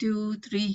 2 3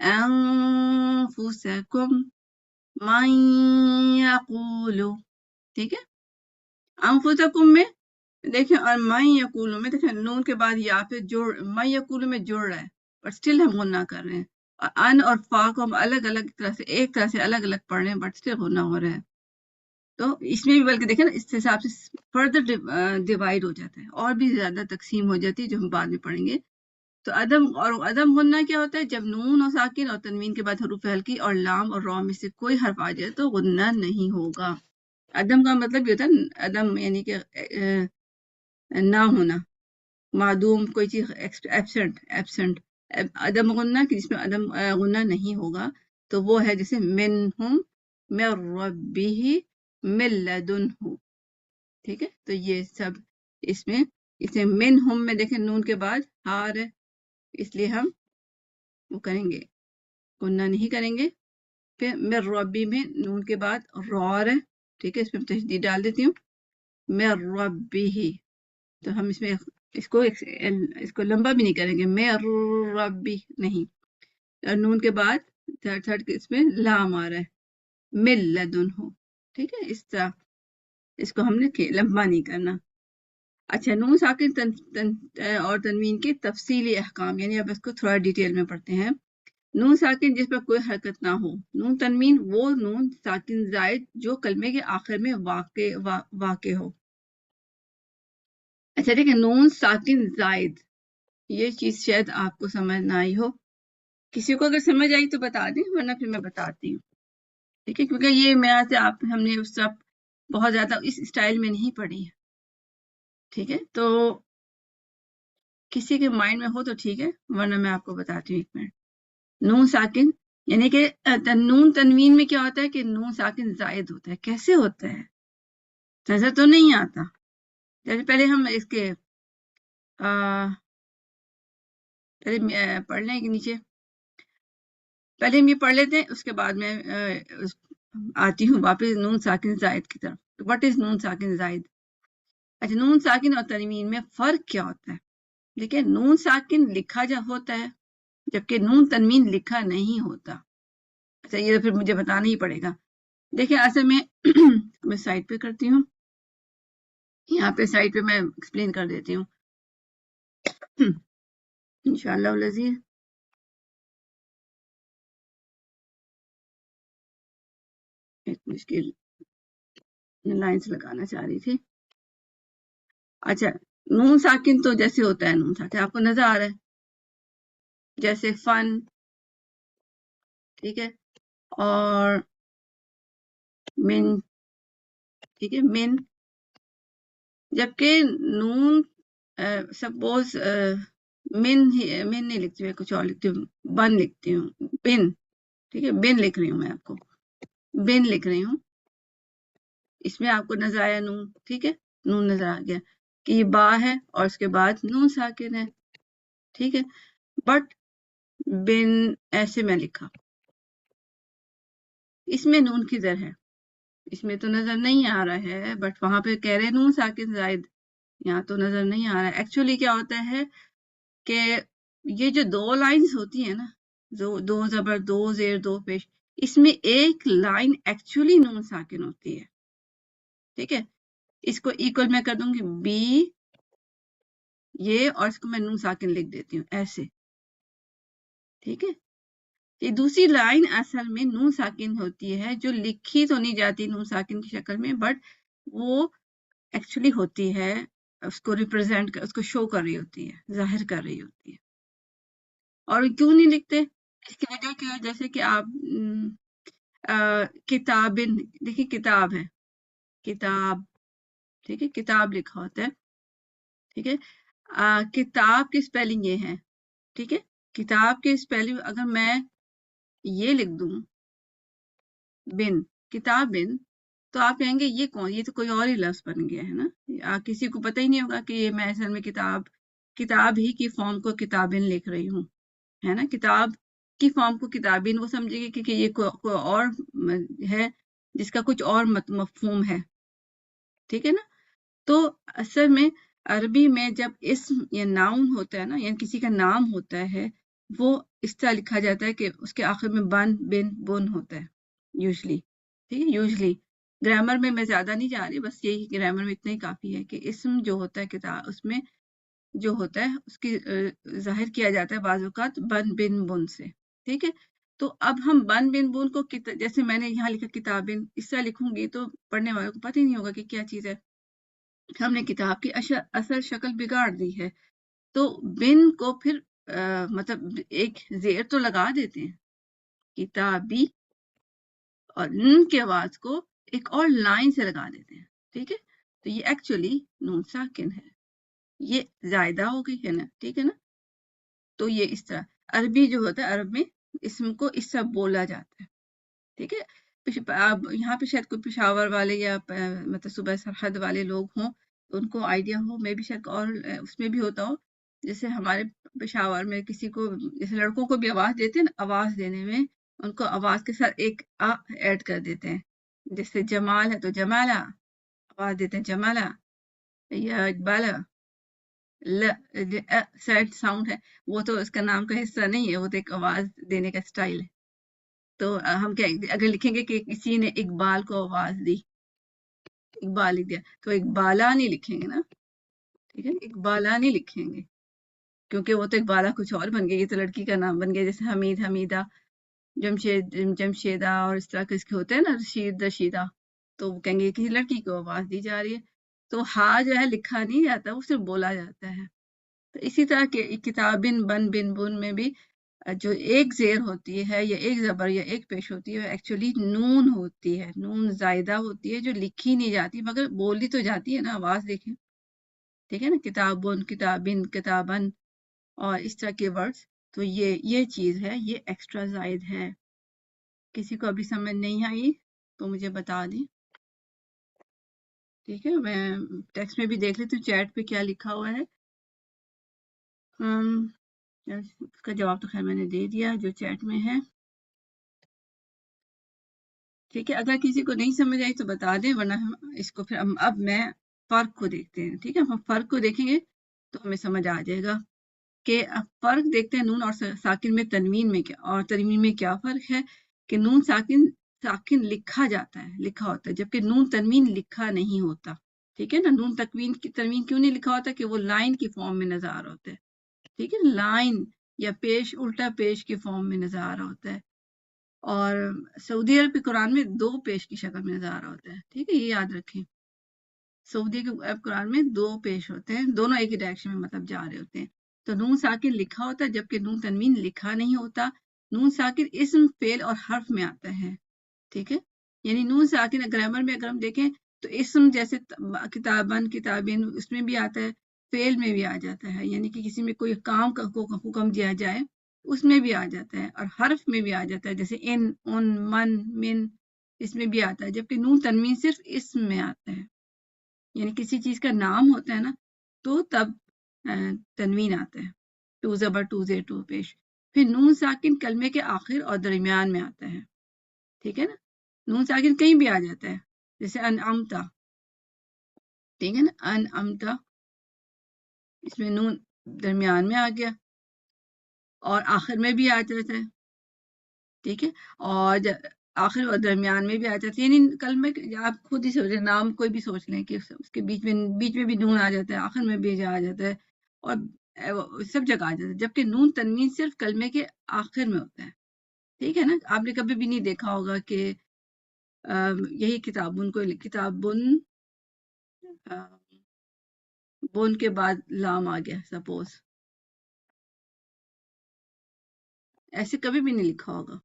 أنفسكم من يقول. ٹھیک ہے، انفسکم میں دیکھیں اور من یقول میں دیکھیں نون کے بعد یا پھر جڑ، من یقول میں جڑ رہا ہے بٹ اسٹل ہم غنہ کر رہے ہیں، اور ان اور فا کو ہم الگ الگ طرح سے ایک طرح سے الگ الگ پڑھ رہے ہیں بٹ اسٹل غنہ ہو رہا ہے. تو اس میں بھی بلکہ دیکھیں نا اس حساب سے فردر ڈیوائڈ ہو جاتا ہے اور بھی زیادہ تقسیم ہو جاتی ہے جو ہم بعد میں پڑھیں گے. تو عدم اور عدم غنہ کیا ہوتا ہے؟ جب نون اور ساکن اور تنوین کے بعد حروف ہلکی اور لام اور را میں سے کوئی حرف آ جائے تو غنہ نہیں ہوگا. عدم کا مطلب یہ ہوتا ہے عدم یعنی کہ نہ ہونا، معدوم، کوئی چیز ایبسنٹ. عدم غنہ کہ جس میں عدم غنہ نہیں ہوگا تو وہ ہے جیسے منہم من ربہ من لدنہ. ٹھیک ہے، تو یہ سب اس میں منہم میں دیکھیں نون کے بعد ہار ہے، اس لیے ہم وہ کریں گے غنہ نہیں کریں گے. پھر من ربی میں نون کے بعد رور ہے، ٹھیک ہے، اس میں تشدید ڈال دیتی ہوں، من ربہ. تو ہم اس کو لمبا بھی نہیں کریں گے، میں ربی نہیں. اور نون کے بعد تھرڈ اس میں لام آ رہا ہے، من لدنہ. ٹھیک ہے، اس طرح اس کو ہم نے لمبا نہیں کرنا. اچھا، نون ساکن اور تنوین کے تفصیلی احکام، یعنی اب اس کو تھوڑا ڈیٹیل میں پڑھتے ہیں. نون ساکن جس پر کوئی حرکت نہ ہو. نون تنوین وہ نون ساکن زائد جو کلمے کے آخر میں واقع ہو. اچھا دیکھیں، نون ساکن زائد یہ چیز شاید آپ کو سمجھ نہ آئی ہو، کسی کو اگر سمجھ آئی تو بتا دیں ورنہ پھر میں بتاتی ہوں. ٹھیک ہے، کیونکہ یہ میرا سے ہم نے سب بہت زیادہ اس اسٹائل میں نہیں پڑھی ہے. ٹھیک ہے، تو کسی کے مائنڈ میں ہو تو ٹھیک ہے ورنہ میں آپ کو بتاتی ہوں. ایک منٹ. نون ساکن یعنی کہ نون تنوین میں کیا ہوتا ہے کہ نون ساکن زائد ہوتا ہے. کیسے ہوتا ہے نظر تو نہیں آتا. جیسے پہلے ہم اس کے پہلے پڑھ لیں کہ نیچے پہلے ہم یہ پڑھ لیتے ہیں، اس کے بعد میں آتی ہوں واپس نون ساکن زائد کی طرف. وٹ از نون ساکن زائد؟ اچھا، نون ساکن اور تنوین میں فرق کیا ہوتا ہے؟ دیکھیں، نون ساکن لکھا جا ہوتا ہے جبکہ نون تنوین لکھا نہیں ہوتا. اچھا، یہ پھر مجھے بتانا ہی پڑے گا. دیکھیں اصل میں سائٹ پہ کرتی ہوں، یہاں پہ سائٹ پہ میں ایکسپلین کر دیتی ہوں انشاءاللہ العزیز. ایک مشکل لائنس لگانا چاہ رہی تھی. اچھا، نون ساکن تو جیسے ہوتا ہے نون ساکن آپ کو نظر آ رہا ہے جیسے فن. ٹھیک ہے، اور من. ٹھیک ہے، من. جبکہ نون سپوز من نہیں لکھتی ہوں، کچھ اور لکھتی ہوں، بن لکھتی ہوں، بن. ٹھیک ہے، بن لکھ رہی ہوں میں، آپ کو بن لکھ رہی ہوں. اس میں آپ کو نظر آیا نون. ٹھیک ہے، نون نظر آ گیا کہ یہ با ہے اور اس کے بعد نون ساکن ہے. ٹھیک ہے، بٹ بن ایسے میں لکھا، اس میں نون کدھر ہے؟ اس میں تو نظر نہیں آ رہا ہے، بٹ وہاں پہ کہہ رہے نون ساکن زائد، یہاں تو نظر نہیں آ رہا ہے. ایکچولی کیا ہوتا ہے کہ یہ جو دو لائنز ہوتی ہیں نا، دو زبر دو زیر دو پیش، اس میں ایک لائن ایکچولی نون ساکن ہوتی ہے. ٹھیک ہے، اس کو ایکول میں کر دوں گی بی یہ، اور اس کو میں نون ساکن لکھ دیتی ہوں ایسے. ٹھیک ہے، یہ دوسری لائن اصل میں نون ساکن ہوتی ہے جو لکھی تو نہیں جاتی نون ساکن کی شکل میں، بٹ وہ ایکچولی ہوتی ہے، اس کو ریپرزینٹ اس کو شو کر رہی ہوتی ہے، ظاہر کر رہی ہوتی ہے. اور کیوں نہیں لکھتے؟ اس کی وجہ کیا ہے؟ جیسے کہ آپ کتابن، دیکھیں کتاب ہے، کتاب. ٹھیک ہے، کتاب لکھا ہوتا ہے. ٹھیک ہے، کتاب کی سپیلنگ یہ ہے. ٹھیک ہے، کتاب کی سپیلنگ اگر میں یہ لکھ دوں بن، کتاب بن، تو آپ کہیں گے یہ کون، یہ تو کوئی اور ہی لفظ بن گیا ہے نا. کسی کو پتہ ہی نہیں ہوگا کہ یہ میں اصل میں کتاب ہی کی فارم کو کتابن لکھ رہی ہوں، ہے نا. کتاب کی فارم کو کتابین وہ سمجھے گی کہ یہ کوئی اور ہے جس کا کچھ اور مفہوم ہے. ٹھیک ہے نا. تو اصل میں عربی میں جب اسم یا ناؤن ہوتا ہے نا، یعنی کسی کا نام ہوتا ہے، وہ اس طرح لکھا جاتا ہے کہ اس کے آخر میں بن بن بن ہوتا ہے یوزلی. ٹھیک ہے، یوزلی. گرامر میں زیادہ نہیں جا رہی، بس یہی گرامر میں اتنا ہی کافی ہے کہ اسم جو ہوتا ہے کتاب اس میں جو ہوتا ہے اس کی ظاہر کیا جاتا ہے بعض اوقات بن بن بن سے. ٹھیک ہے، تو اب ہم بن بن بن کو جیسے میں نے یہاں لکھا کتابن، اس طرح لکھوں گی تو پڑھنے والوں کو پتہ ہی نہیں ہوگا کہ کیا چیز ہے. ہم نے کتاب کی اصل شکل بگاڑ دی ہے. تو بن کو پھر مطلب ایک زیر تو لگا دیتے ہیں کتابی، اور ن کے آواز کو ایک اور لائن سے لگا دیتے ہیں. ٹھیک ہے، تو یہ ایکچولی نون ساکن ہے، یہ زائدہ ہو گئی ہے نا. ٹھیک ہے نا، تو یہ اس طرح عربی جو ہوتا ہے، عرب میں اسم کو اس طرح بولا جاتا ہے. ٹھیک ہے، یہاں پہ شاید کوئی پشاور والے یا مطلب صوبہ سرحد والے لوگ ہوں، ان کو آئیڈیا ہو، میں بھی شاید اور اس میں بھی ہوتا ہو. جیسے ہمارے پشاور میں کسی کو، جیسے لڑکوں کو بھی آواز دیتے ہیں نا، آواز دینے میں ان کو آواز کے ساتھ ایک آ ایڈ کر دیتے ہیں. جیسے جمال ہے تو جمالا آواز دیتے ہیں، جمالا، یا اقبالا. سیڈ ساؤنڈ ہے وہ تو اس کا نام کا حصہ نہیں ہے، وہ تو ایک آواز دینے کا سٹائل ہے. تو ہم کیا اگر لکھیں گے کہ کسی نے اقبال کو آواز دی، اقبال لکھ دیا، تو اقبالا نہیں لکھیں گے نا. ٹھیک ہے، اقبالا نہیں لکھیں گے، کیونکہ وہ تو اقبالا کچھ اور بن گیا، یہ تو لڑکی کا نام بن گیا. جیسے حمید حمیدہ، جمشید جمشیدہ، اور اس طرح کے ہوتے ہیں نا، رشید رشیدہ، تو وہ کہیں گے کسی لڑکی کو آواز دی جا رہی ہے. تو ہا جو ہے لکھا نہیں جاتا، وہ صرف بولا جاتا ہے. تو اسی طرح کے کتابن بن بن بن میں بھی جو ایک زیر ہوتی ہے یا ایک زبر یا ایک پیش ہوتی ہے، ایکچولی نون ہوتی ہے، نون زائدہ ہوتی ہے، جو لکھی نہیں جاتی مگر بولی تو جاتی ہے نا، آواز دیکھیں. ٹھیک ہے نا، کتابن، کتابن، کتابن، اور اس طرح کے ورڈز. تو یہ چیز ہے، یہ ایکسٹرا زائد ہے. کسی کو ابھی سمجھ نہیں آئی تو مجھے بتا دیں. ٹھیک ہے، میں ٹیکسٹ میں بھی دیکھ لیتی ہوں چیٹ پہ کیا لکھا ہوا ہے. اس کا جواب تو خیر میں نے دے دیا جو چیٹ میں ہے. ٹھیک ہے، اگر کسی کو نہیں سمجھ آئی تو بتا دیں، ورنہ ہم اس کو پھر اب میں فرق کو دیکھتے ہیں. ٹھیک ہے، ہم فرق کو دیکھیں گے تو ہمیں سمجھ آ جائے گا کہ فرق دیکھتے ہیں نون اور ساکن میں، تنوین میں کیا اور تنوین میں کیا فرق ہے. کہ نون ساکن لکھا جاتا ہے، لکھا ہوتا ہے، جبکہ نون تنوین لکھا نہیں ہوتا. ٹھیک ہے نا، نون تنوین کیوں نہیں لکھا ہوتا؟ کہ وہ لائن کی فارم میں نظر آ رہا ہوتا ہے. ٹھیک ہے، لائن یا پیش، الٹا پیش کی فارم میں نظر آ رہا ہوتا ہے. اور سعودی عرب کے قرآن میں 2 پیش کی شکل میں نظر آ رہا ہوتا ہے. ٹھیک ہے، یہ یاد رکھیں، سعودی کے قرآن میں 2 پیش ہوتے ہیں، دونوں ایک ہی ڈائریکشن میں مطلب جا رہے ہوتے ہیں. تو نون ساکن لکھا ہوتا ہے جبکہ نون تنوین لکھا نہیں ہوتا. نون ساکن اسم، فعل اور حرف میں آتا ہے. ٹھیک ہے، یعنی نون ساکن گرامر میں اگر ہم دیکھیں تو اسم جیسے کتابن، کتابین، اس میں بھی آتا ہے، فعل میں بھی آ جاتا ہے، یعنی کہ کسی میں کوئی کام کا حکم دیا جائے اس میں بھی آ جاتا ہے، اور حرف میں بھی آ جاتا ہے، جیسے ان، من، من، اس میں بھی آتا ہے. جبکہ نون تنوین صرف اسم میں آتا ہے، یعنی کسی چیز کا نام ہوتا ہے نا تو تب تنوین آتا ہے، 2 زبر 2 زیر 2 پیش. پھر نون ساکن کلمے کے آخر اور درمیان میں آتا ہے. ٹھیک ہے نا، نون ساکن کہیں بھی آ جاتا ہے، جیسے انعمتا. ٹھیک ہے نا، انعمتا، اس میں نون درمیان میں آ گیا اور آخر میں بھی آ جاتا ہے. ٹھیک ہے، اور آخر اور درمیان میں بھی آ جاتا ہے. یعنی کلمے آپ خود ہی سوچیں، نام کوئی بھی سوچ لیں کہ اس کے بیچ میں بھی نون آ جاتا ہے، آخر میں بھی آ جاتا ہے، اور سب جگہ آ جاتا ہے. جبکہ نون تنوین صرف کلمے کے آخر میں ہوتا ہے. ٹھیک ہے نا، آپ نے کبھی بھی نہیں دیکھا ہوگا کہ یہی کتابن کو کتابن بن کے بعد لام آ گیا، سپوز، ایسے کبھی بھی نہیں لکھا ہوگا.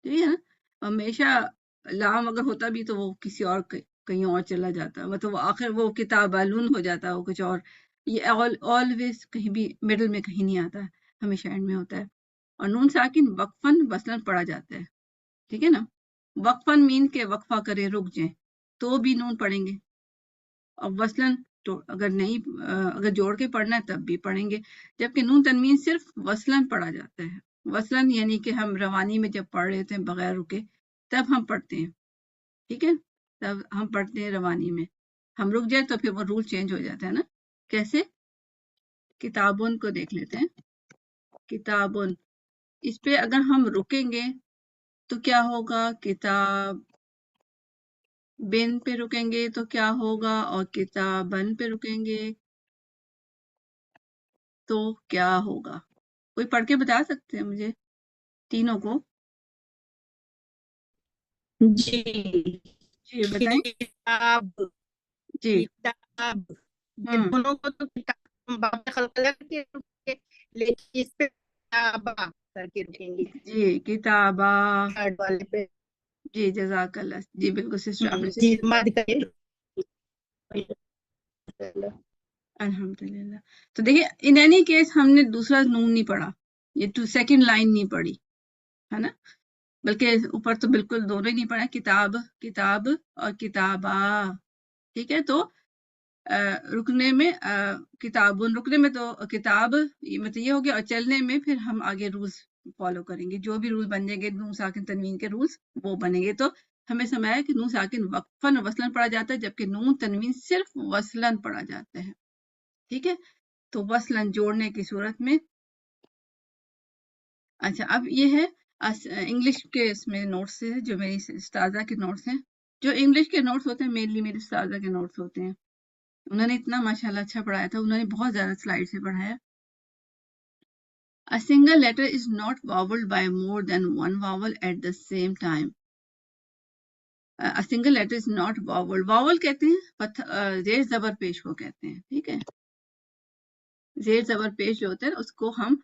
ٹھیک ہے نا، ہمیشہ لام اگر ہوتا بھی تو وہ کسی اور کہیں اور چلا جاتا، مطلب وہ آخر وہ کتابن ہو جاتا، وہ کچھ اور. یہ آلویز کہیں بھی مڈل میں کہیں نہیں آتا، ہمیشہ اینڈ میں ہوتا ہے. اور نون ساکن وقفاً وصلاً پڑھا جاتا ہے. ٹھیک ہے نا، وقفاً مین کے وقفہ کریں، رک جائیں تو بھی نون پڑھیں گے، اور وصلاً تو اگر جوڑ کے پڑھنا ہے تب بھی پڑھیں گے. جبکہ نون تنوین صرف وصلاً پڑھا جاتا ہے. وصلاً یعنی کہ ہم روانی میں جب پڑھ رہے ہیں بغیر رکے تب ہم پڑھتے ہیں. ٹھیک ہے، تب ہم پڑھتے ہیں روانی میں. ہم رک جائے تو پھر وہ رول چینج ہو جاتا ہے نا. کیسے؟ کتابن کو دیکھ لیتے ہیں. کتابن اس پہ اگر ہم رکیں گے تو کیا ہوگا؟ کتاب بن پہ رکیں گے تو کیا ہوگا؟ اور کتابن پہ رکیں گے تو کیا ہوگا؟ کوئی پڑھ کے بتا سکتے ہیں مجھے تینوں کو؟ جی جی بتائیں. کتاب جی کتاب یہ دونوں کو تو کتاب باب خلق کے لیکن اس پہ کتابہ کر کے رکیں گے جی کتابہ. تھرڈ والے پہ. جی جزاک اللہ. جی بالکل سسٹر آپ نے جی مد کرے. الحمدللہ. تو دیکھیے ان اینی کیس ہم نے دوسرا نون نہیں پڑھا، یہ سیکنڈ لائن نہیں پڑھی ہے نا، بلکہ اوپر تو بالکل دونوں ہی نہیں پڑھا، کتاب کتاب اور کتابہ. ٹھیک ہے، تو رکنے میں کتابن، رکنے میں تو کتاب مطلب یہ ہو گیا، اور چلنے میں پھر ہم آگے رولز فالو کریں گے، جو بھی رول بن جائیں گے نون ساکن تنوین کے رولز وہ بنیں گے. تو ہمیں سمجھا کہ نون ساکن وقفاً وصلاً پڑھا جاتا ہے، جبکہ نون تنوین صرف وصلاً پڑھا جاتا ہے. ٹھیک ہے، تو وصلاً جوڑنے کی صورت میں. اچھا اب یہ ہے انگلش کے اس میں نوٹس ہے جو میری استاذہ کے نوٹس ہیں. جو انگلش کے نوٹس ہوتے ہیں مینلی میری استاذہ کے نوٹس ہوتے ہیں، انہوں نے اتنا ماشاءاللہ اچھا پڑھایا تھا، انہوں نے بہت زیادہ سلائیڈ سے پڑھایا. A single letter is not voweled by more than one vowel at the same time. A single letter is not voweled. Vowel کہتے ہیں زیر زبر پیش کو کہتے ہیں. ٹھیک ہے، زیر زبر پیش جو ہوتا ہے اس کو ہم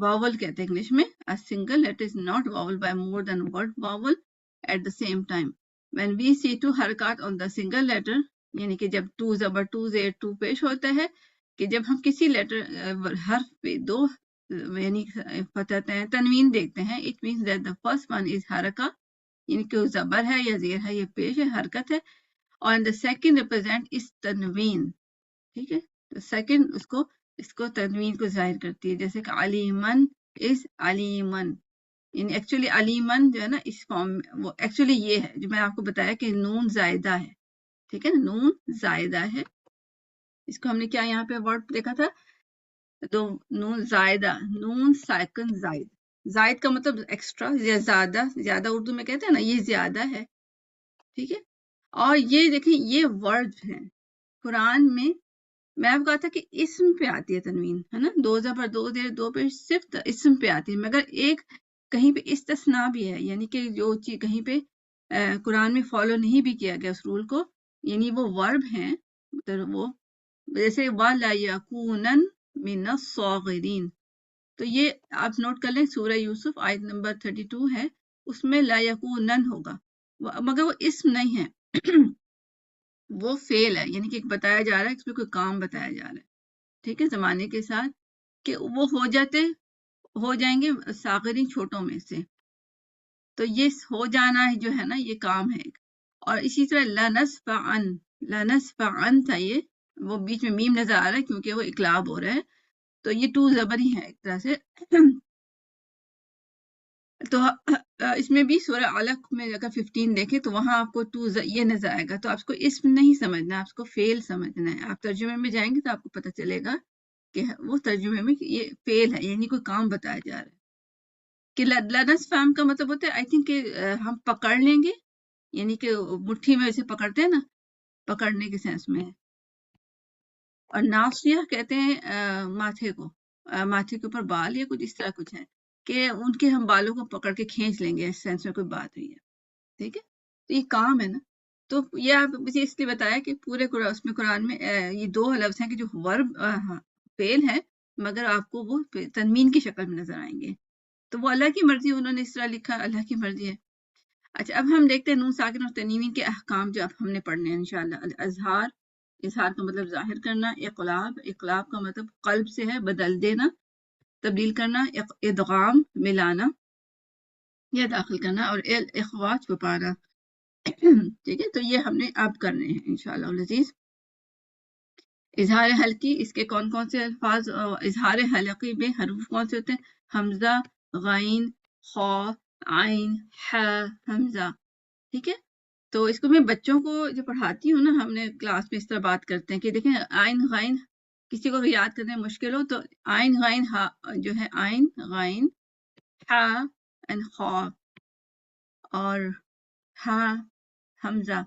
vowel کہتے ہیں انگلش میں. A single letter is not voweled by more than one vowel at the same time. When we see two حرکات on the single letter، یعنی کہ جب ٹو زبر ٹو زیر ٹو پیش ہوتا ہے، کہ جب ہم کسی لیٹر حرف پہ دو یعنی فتحتین تنوین دیکھتے ہیں، it means that the first one is حرکہ، یعنی کہ وہ زبر ہے یا زیر ہے، یہ پیش ہے، حرکت ہے، اور the second represent is تنوین. ٹھیک ہے، تو سیکنڈ اس کو تنوین کو ظاہر کرتی ہے، جیسے کہ علیمن از علیمن، یعنی ایکچولی علیمن جو ہے نا اس فارم میں وہ ایکچولی یہ ہے جو میں آپ کو بتایا کہ نون زائدہ ہے. ٹھیک ہے نا، نون زائدہ ہے. اس کو ہم نے کیا یہاں پہ ورڈ دیکھا تھا، تو نون زائدہ، نون سائکن زائد. زائد کا مطلب ایکسٹرا یا زیادہ، زیادہ اردو میں کہتے ہیں نا، یہ زیادہ ہے. ٹھیک ہے، اور یہ دیکھیں یہ ورڈ ہیں قرآن میں آپ کو کہا تھا کہ اسم پہ آتی ہے تنوین، ہے نا، دو زبر دو زیر دو پہ صرف اسم پہ آتی ہے، مگر ایک کہیں پہ استثناء بھی ہے، یعنی کہ جو چیز کہیں پہ قرآن میں فالو نہیں بھی کیا گیا اس رول کو، یعنی وہ ورب ہیں، وہ جیسے وَلَا يَكُونَن مِنَ الصَّاغِرِينَ. تو یہ آپ نوٹ کر لیں، سورہ یوسف آیت نمبر 32 ہے، اس میں لا یکونن ہوگا، مگر وہ اسم نہیں ہے وہ فعل ہے، یعنی کہ ایک بتایا جا رہا ہے، اس میں کوئی کام بتایا جا رہا ہے. ٹھیک ہے، زمانے کے ساتھ کہ وہ ہو جائیں گے صاغرین چھوٹوں میں سے. تو یہ ہو جانا ہے جو ہے نا یہ کام ہے. اور اسی طرح لنسفعن تھا، یہ وہ بیچ میں میم نظر آ رہا ہے کیونکہ وہ اقلاب ہو رہا ہے، تو یہ ٹو زبر ہی ہے ایک طرح سے. تو اس میں بھی سورہ علق میں اگر 15 دیکھیں تو وہاں آپ کو یہ نظر آئے گا. تو آپ کو اسم نہیں سمجھنا، آپ کو فعل سمجھنا ہے. آپ ترجمے میں جائیں گے تو آپ کو پتہ چلے گا کہ وہ ترجمے میں یہ فعل ہے، یعنی کوئی کام بتایا جا رہا ہے. کہ لنس فام کا مطلب ہوتا ہے آئی تھنک کہ ہم پکڑ لیں گے، یعنی کہ مٹھی میں اسے پکڑتے ہیں نا، پکڑنے کے سینس میں ہے. اور ناصیہ کہتے ہیں ماتھے کو، ماتھے کے اوپر بال یا کچھ اس طرح کچھ ہے کہ ان کے ہم بالوں کو پکڑ کے کھینچ لیں گے، اس سینس میں کوئی بات ہوئی ہے. ٹھیک ہے، تو یہ کام ہے نا. تو یہ آپ مجھے اس لیے بتایا کہ پورے اس میں قرآن میں یہ دو لفظ ہیں کہ جو ورب فعل ہے، مگر آپ کو وہ تنوین کی شکل میں نظر آئیں گے. تو وہ اللہ کی مرضی، انہوں نے اس طرح لکھا، اللہ کی مرضی ہے. اچھا اب ہم دیکھتے ہیں نون ساکن اور تنوین کے احکام جو اب ہم نے پڑھنے ہیں انشاءاللہ. الاظہار، اظہار کا مطلب ظاہر کرنا. اقلاب، اقلاب کا مطلب قلب سے ہے، بدل دینا، تبدیل کرنا. ادغام، ملانا یا داخل کرنا. اور الاخواج، چھپانا. ٹھیک ہے، تو یہ ہم نے اب کرنے ہیں انشاءاللہ العزیز. اظہار حلقی، اس کے کون کون سے الفاظ اظہار حلقی میں حروف کون سے ہوتے ہیں؟ حمزہ، غین، خا، عین، ح، حمزہ. ٹھیک ہے، تو اس کو میں بچوں کو جو پڑھاتی ہوں نا، ہم نے کلاس میں اس طرح بات کرتے ہیں کہ دیکھیں عین غین کسی کو یاد کرنے مشکل ہو تو عین غین جو ہے عین غین ہا اینڈ خا اور ہا حمزہ.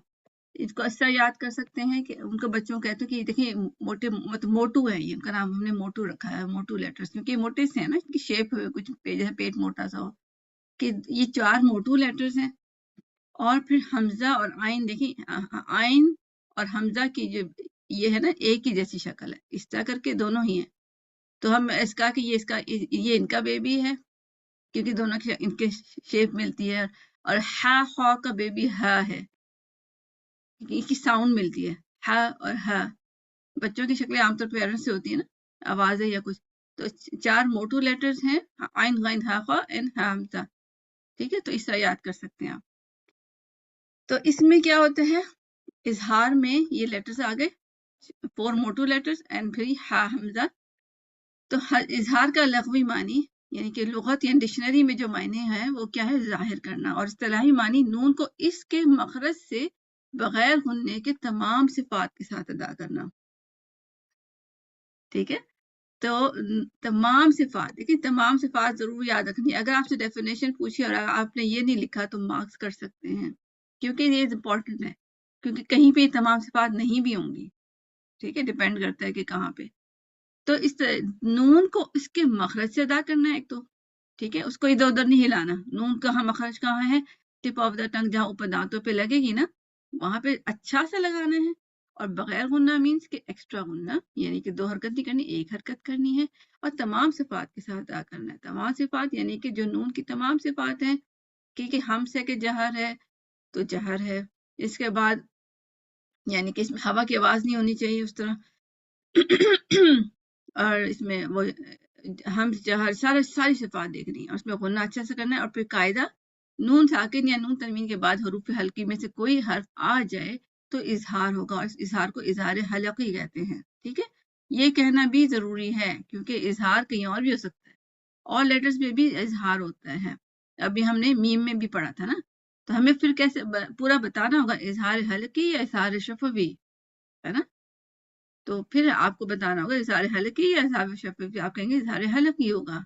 اس کو اس طرح یاد کر سکتے ہیں کہ ان کو بچوں کو کہتے ہیں کہ دیکھیں موٹے مطلب موٹو ہے، یہ ان کا نام ہم نے موٹو رکھا ہے، موٹو لیٹرز، کیونکہ یہ موٹے سے ہیں نا، ان کی شیپ کچھ جیسے پیٹ موٹا سا ہو، کہ یہ 4 موٹو لیٹرز ہیں. اور پھر حمزہ اور آئین، دیکھیں آئین اور حمزہ کی جو یہ ہے نا ایک ہی جیسی شکل ہے، اس طرح کر کے دونوں ہی ہیں. تو ہم اس کا کہ یہ ان کا بیبی ہے کیونکہ دونوں کی ان کے شیپ ملتی ہے. اور ہا خا کا بیبی ہا ہے، ان کی ساؤنڈ ملتی ہے، ہا اور ہا. بچوں کی شکلیں عام طور پہ پیرنٹس سے ہوتی ہے نا، آواز ہے یا کچھ. تو 4 موٹو لیٹرز ہیں، آئین غین ہا خا اینڈ ہا حمزہ. ٹھیک ہے، تو اس طرح یاد کر سکتے ہیں آپ. تو اس میں کیا ہوتا ہے، اظہار میں یہ لیٹرز آ گئے 4 موٹو لیٹرز اینڈ پھر ہا حمزہ. تو اظہار کا لغوی معنی یعنی کہ لغت یا ڈکشنری میں جو معنی ہے وہ کیا ہے، ظاہر کرنا. اور اصطلاحی معنی نون کو اس کے مخرج سے بغیر غننے کے تمام صفات کے ساتھ ادا کرنا. ٹھیک ہے، تو تمام صفات، دیکھیں تمام صفات ضرور یاد رکھنی. اگر آپ سے ڈیفینیشن پوچھی اور آپ نے یہ نہیں لکھا تو مارکس کر سکتے ہیں، کیونکہ یہ امپورٹنٹ ہے، کیونکہ کہیں پہ تمام صفات نہیں بھی ہوں گی. ٹھیک ہے، ڈیپینڈ کرتا ہے کہ کہاں پہ. تو اس نون کو اس کے مخرج سے ادا کرنا ہے ایک تو. ٹھیک ہے، اس کو ادھر ادھر نہیں ہلانا. نون کہاں مخرج کہاں ہے، ٹپ آف دا ٹنگ جہاں اوپر دانتوں پہ لگے گی نا وہاں پہ اچھا سا لگانا ہے. اور بغیر غنہ مینس کہ ایکسٹرا غنہ، یعنی کہ 2 حرکت نہیں کرنی، 1 حرکت کرنی ہے. اور تمام صفات کے ساتھ ادا کرنا ہے. تمام صفات یعنی کہ جو نون کی تمام صفات ہیں، کیونکہ ہم سے کہ جہر ہے تو جہر ہے. اس کے بعد یعنی کہ اس میں ہوا کی آواز نہیں ہونی چاہیے اس طرح. اور اس میں وہ ہم جہر ساری صفات دیکھنی ہے، اور اس میں غنہ اچھا سے کرنا ہے. اور پھر قاعدہ نون ساکن یا نون تنوین کے بعد حروف حلقی میں سے کوئی حرف آ جائے تو اظہار ہوگا، اور اس اظہار کو اظہار حلقی کہتے ہیں. ٹھیک ہے، یہ کہنا بھی ضروری ہے کیونکہ اظہار کہیں اور بھی ہو سکتا ہے، اور لیٹرز میں بھی اظہار ہوتا ہے. ابھی ہم نے میم میں بھی پڑھا تھا نا، تو ہمیں پھر کیسے پورا بتانا ہوگا اظہار حلقی یا اظہار شفوی، ہے نا. تو پھر آپ کو بتانا ہوگا اظہار حلقی یا اظہار شفوی. آپ کہیں گے اظہار حلقی ہوگا،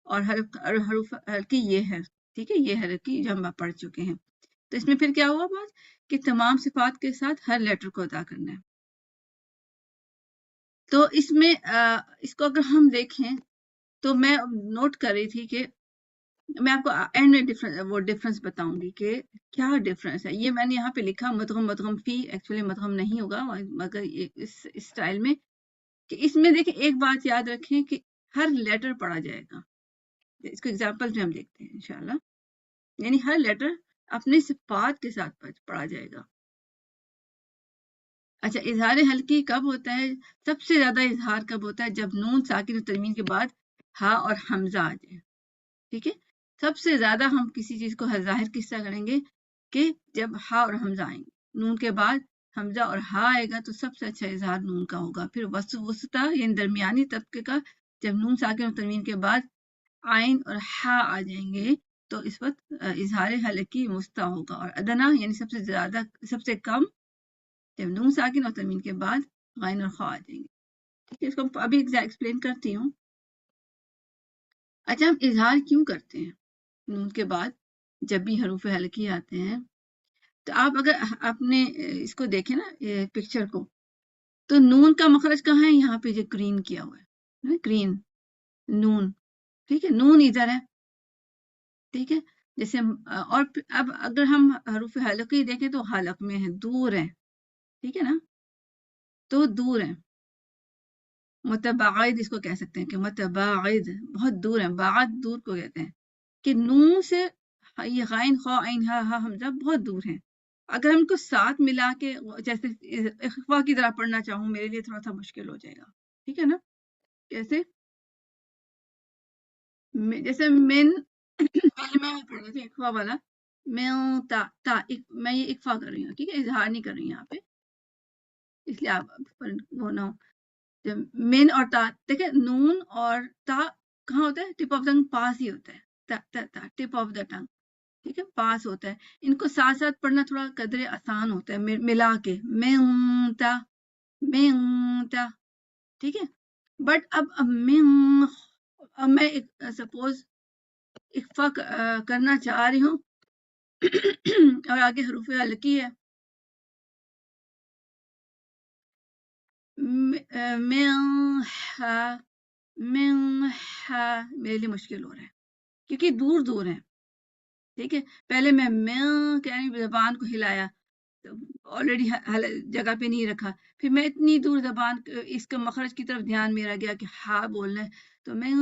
اور حروف حلقی یہ ہے. ٹھیک ہے، یہ حلقی جو ہم پڑھ چکے ہیں. تو اس میں پھر کیا ہوا بات کہ تمام صفات کے ساتھ ہر لیٹر کو ادا کرنا ہے. تو اس میں اس کو اگر ہم دیکھیں تو میں نوٹ کر رہی تھی کہ میں آپ کو اینڈ میں ڈفرنس بتاؤں گی کہ کیا ڈفرنس ہے. یہ میں نے یہاں پہ لکھا مدغم فی، ایکچولی مدغم نہیں ہوگا مگر اس اسٹائل میں، کہ اس میں دیکھیں ایک بات یاد رکھیں کہ ہر لیٹر پڑھا جائے گا. اس کو ایگزامپل میں ہم دیکھتے ہیں انشاءاللہ. یعنی ہر لیٹر اپنے صفات کے ساتھ پڑھا جائے گا. اچھا، اظہار حلقی کب ہوتا ہے؟ سب سے زیادہ اظہار کب ہوتا ہے؟ جب نون ساکن و تنوین کے بعد ہا اور حمزہ آ جائے. ٹھیک ہے، سب سے زیادہ ہم کسی چیز کو ظاہر کس طرح کریں گے کہ جب ہا اور حمزہ آئیں گے. نون کے بعد حمزہ اور ہا آئے گا تو سب سے اچھا اظہار نون کا ہوگا. پھر وسطی یعنی درمیانی طبقے کا جب نون ساکن و تنوین کے بعد آئین اور ہا آ جائیں گے تو اس وقت اظہار حلقی مستا ہوگا. اور ادنا یعنی سب سے زیادہ سب سے کم جب نون ساکن اور تنوین کے بعد غین اور خا آ جائیں گے. ٹھیک ہے، اس کو ابھی ایکسپلین کرتی ہوں. اچھا، ہم اظہار کیوں کرتے ہیں نون کے بعد جب بھی حروف حلقی آتے ہیں؟ تو آپ اگر اپنے اس کو دیکھیں نا پکچر کو، تو نون کا مخرج کہاں ہے؟ یہاں پہ جو گرین کیا ہوا ہے گرین نون. ٹھیک ہے، نون ادھر ہے. ٹھیک ہے، جیسے اور اب اگر ہم حروف حلقی دیکھیں تو حلق میں ہے، دور ہے. ٹھیک ہے نا، تو دور ہے. متباعد اس کو کہہ سکتے ہیں کہ متباعد بہت دور ہے. باعد دور کو کہتے ہیں کہ نون سے یہ غین خا عین ہا ہا حمزہ بہت دور ہیں. اگر ہم کو ساتھ ملا کے جیسے اخفا کی طرح پڑھنا چاہوں میرے لیے تھوڑا سا مشکل ہو جائے گا. ٹھیک ہے نا، کیسے جیسے من پہلے میں پڑھ رہی تھی اخفا والا، میں تا میں یہ اخفا کر رہی ہوں. ٹھیک ہے، اظہار نہیں کر رہی ہوں یہاں پہ، اس لیے آپ وہ نہ ہو. من اور تا، دیکھیں نون اور تا کہاں ہوتا ہے؟ ٹپ آف دا ٹنگ پاس ہی ہوتا ہے. ٹپ آف دا ٹنگ، ٹھیک ہے، پاس ہوتا ہے. ان کو ساتھ ساتھ پڑھنا تھوڑا قدر آسان ہوتا ہے ملا کے. میں ٹھیک ہے. بٹ اب میں سپوز اخفا کرنا چاہ رہی ہوں اور آگے حروف حلقی ہے میرے لیے مشکل ہو رہا ہے کیونکہ دور دور ہے. ٹھیک ہے، پہلے میں زبان کو ہلایا، آلریڈی جگہ پہ نہیں رکھا، پھر میں اتنی دور زبان اس کا مخرج کی طرف دھیان میرا گیا کہ ہا بولنا ہے، تو میں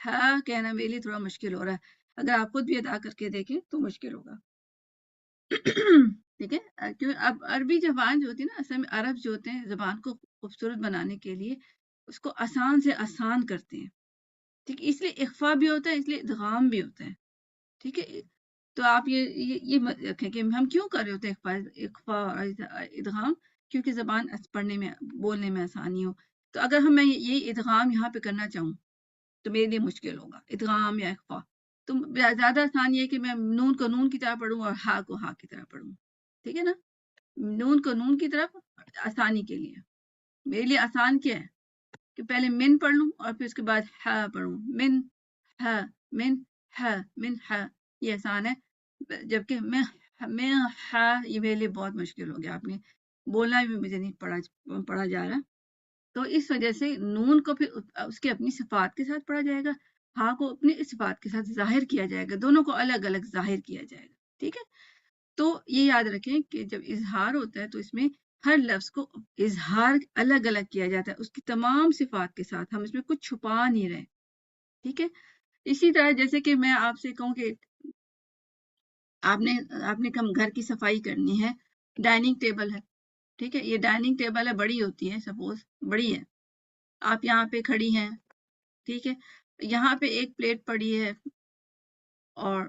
ہا کہنا میرے لیے تھوڑا مشکل ہو رہا ہے. اگر آپ خود بھی ادا کر کے دیکھیں تو مشکل ہوگا. ٹھیک ہے، کیونکہ اب عربی زبان جو ہوتی ہے نا، اصل میں عرب جو ہوتے ہیں زبان کو خوبصورت بنانے کے لیے اس کو آسان سے آسان کرتے ہیں. ٹھیک ہے، اس لیے اخفا بھی ہوتا ہے، اس لیے ادغام بھی ہوتا ہے. ٹھیک ہے، تو آپ یہ مت رکھیں کہ ہم کیوں کر رہے ہوتے ہیں اخفا اور ادغام، کیونکہ زبان پڑھنے میں بولنے میں آسانی ہو. تو اگر میں یہ ادغام یہاں پہ کرنا چاہوں تو میرے لیے مشکل ہوگا ادغام یا اخفا. تو زیادہ آسان یہ کہ میں نون کو نون کی طرح پڑھوں اور ہا کو ہا کی طرح پڑھوں. ٹھیک ہے نا، نون کو نون کی طرف آسانی کے لیے. میرے لیے آسان کیا ہے کہ پہلے من پڑھ لوں اور پھر اس کے بعد ہا پڑھوں. من ہا، من ہا، من ہا، یہ آسان ہے. جبکہ میں ہا، یہ میرے لیے بہت مشکل ہو گیا. آپ نے بولنا بھی مجھے نہیں پڑھا جا رہا. تو اس وجہ سے نون کو پھر اس کے اپنی صفات کے ساتھ پڑھا جائے گا، ہا کو اپنی صفات کے ساتھ ظاہر کیا جائے گا، دونوں کو الگ الگ ظاہر کیا جائے گا. ٹھیک ہے، تو یہ یاد رکھیں کہ جب اظہار ہوتا ہے تو اس میں ہر لفظ کو اظہار الگ الگ کیا جاتا ہے اس کی تمام صفات کے ساتھ. ہم اس میں کچھ چھپا نہیں رہے. ٹھیک ہے، اسی طرح جیسے کہ میں آپ سے کہوں کہ آپ نے کم گھر کی صفائی کرنی ہے، ڈائننگ ٹیبل ہے. ٹھیک ہے، یہ ڈائننگ ٹیبل ہے، بڑی ہوتی ہے، سپوز بڑی ہے، آپ یہاں پہ کھڑی ہیں. ٹھیک ہے، یہاں پہ ایک پلیٹ پڑی ہے اور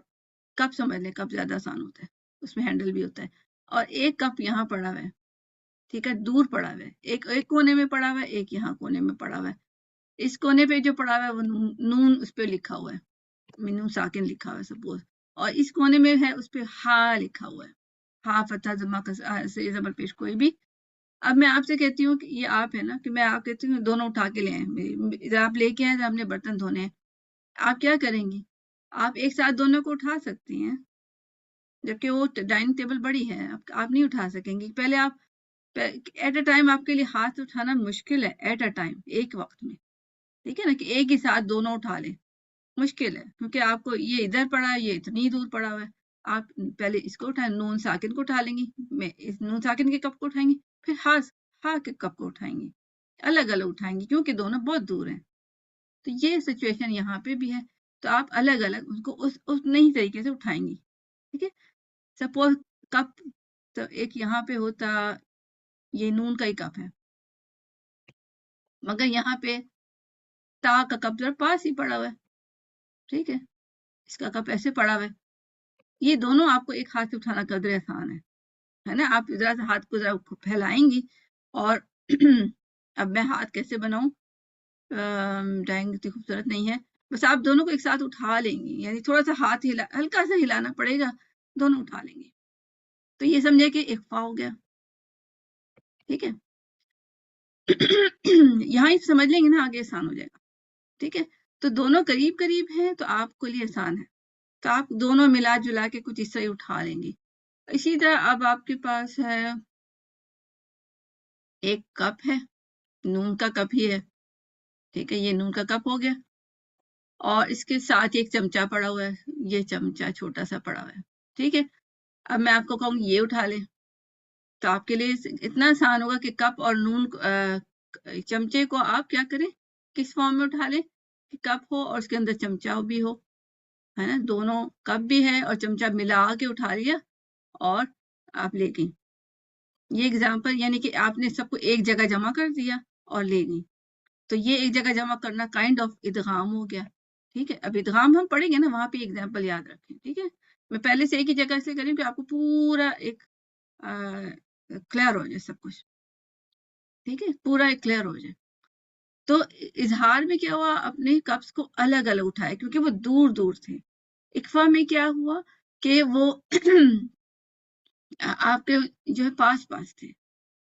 کپ سمجھ لیں، کپ زیادہ آسان ہوتا ہے، اس میں ہینڈل بھی ہوتا ہے، اور ایک کپ یہاں پڑا ہوا ہے. ٹھیک ہے، دور پڑا ہوا ہے، ایک کونے میں پڑا ہوا ہے، ایک یہاں کونے میں پڑا ہوا ہے. اس کونے پہ جو پڑا ہوا ہے وہ نون اس پہ لکھا ہوا ہے، نون ساکن لکھا ہوا ہے سپوز، اور اس کونے میں ہے اس پہ ہا لکھا ہوا ہے، ہا فتح زما سے زبر پیش کوئی بھی. اب میں آپ سے کہتی ہوں کہ یہ آپ ہے نا، کہ میں آپ کہتی ہوں دونوں اٹھا کے لے آئیں، آپ لے کے آئیں، ہم نے برتن دھونے ہیں. آپ کیا کریں گی؟ آپ ایک ساتھ دونوں کو اٹھا سکتی ہیں، جبکہ وہ ڈائننگ ٹیبل بڑی ہے، آپ نہیں اٹھا سکیں گی. پہلے آپ ایٹ اے ٹائم آپ کے لیے ہاتھ اٹھانا مشکل ہے، ایٹ اے ٹائم، ایک وقت میں. ٹھیک ہے نا، کہ ایک ہی ساتھ دونوں اٹھا لیں، مشکل ہے، کیونکہ آپ کو یہ ادھر پڑا ہے، یہ اتنی دور پڑا ہوا ہے. آپ پہلے اس کو اٹھائیں، نون ساکن کو اٹھا لیں گی، میں اس نون ساکن کے کپ کو اٹھائیں گی، پھر ہا کے کپ کو اٹھائیں گی، الگ الگ اٹھائیں گی کیونکہ دونوں بہت دور ہیں. تو یہ سچویشن یہاں پہ بھی ہے، تو آپ الگ الگ اس کو اس نئی طریقے سے اٹھائیں گی. ٹھیک ہے، سپوز کپ تو ایک یہاں پہ ہوتا، یہ نون کا ہی کپ ہے، مگر یہاں پہ تا کا کپ ذرا پاس ہی پڑا ہوا ہے. ٹھیک ہے، اس کا کپ ایسے پڑا ہوا ہے. یہ دونوں آپ کو ایک ہاتھ سے اٹھانا قدر آسان ہے نا. آپ ذرا سا ہاتھ کو ذرا پھیلائیں گی، اور اب میں ہاتھ کیسے بناؤں، ڈرائنگ اتنی خوبصورت نہیں ہے، بس آپ دونوں کو ایک ساتھ اٹھا لیں گی، یعنی تھوڑا سا ہاتھ ہلکا سا ہلانا پڑے گا، دونوں اٹھا لیں گے. تو یہ سمجھے کہ اخفا ہو گیا. ٹھیک ہے، یہاں ہی سمجھ لیں گے نا، آگے آسان ہو جائے گا. ٹھیک ہے، تو دونوں قریب قریب ہیں تو آپ کو لیے آسان ہے، تو آپ دونوں ملا جلا کے کچھ اس طرح اٹھا لیں گے. اسی طرح اب آپ کے پاس ہے ایک کپ ہے، نون کا کپ ہی ہے. ٹھیک ہے، یہ نون کا کپ ہو گیا، اور اس کے ساتھ ایک چمچہ پڑا ہوا ہے، یہ چمچہ چھوٹا سا پڑا ہوا ہے. ٹھیک ہے، اب میں آپ کو کہوں یہ اٹھا لیں، تو آپ کے لیے اتنا آسان ہوگا کہ کپ اور نون چمچے کو آپ کیا کریں، کس فارم میں اٹھا لیں کہ کپ ہو اور اس کے اندر چمچہ بھی ہو، ہے نا، دونوں کپ بھی ہے اور چمچہ ملا کے اٹھا لیا اور آپ لے گئی. یہ اگزامپل یعنی کہ آپ نے سب کو ایک جگہ جمع کر دیا اور لے گئی، تو یہ ایک جگہ جمع کرنا کائنڈ آف ادغام ہو گیا. ٹھیک ہے، اب ادغام ہم پڑھیں گے نا، وہاں پہ ایگزامپل یاد رکھیں. ٹھیک ہے، میں پہلے سے ایک ہی جگہ سے کریں کہ آپ کو پورا ایک کلیئر ہو جائے سب کچھ. ٹھیک ہے، پورا ایک کلیئر ہو جائے. تو اظہار میں کیا ہوا، اپنے کپس کو الگ الگ اٹھائے کیونکہ وہ دور دور تھے. اکفا میں کیا ہوا کہ وہ آپ کے جو ہے پاس پاس تھے.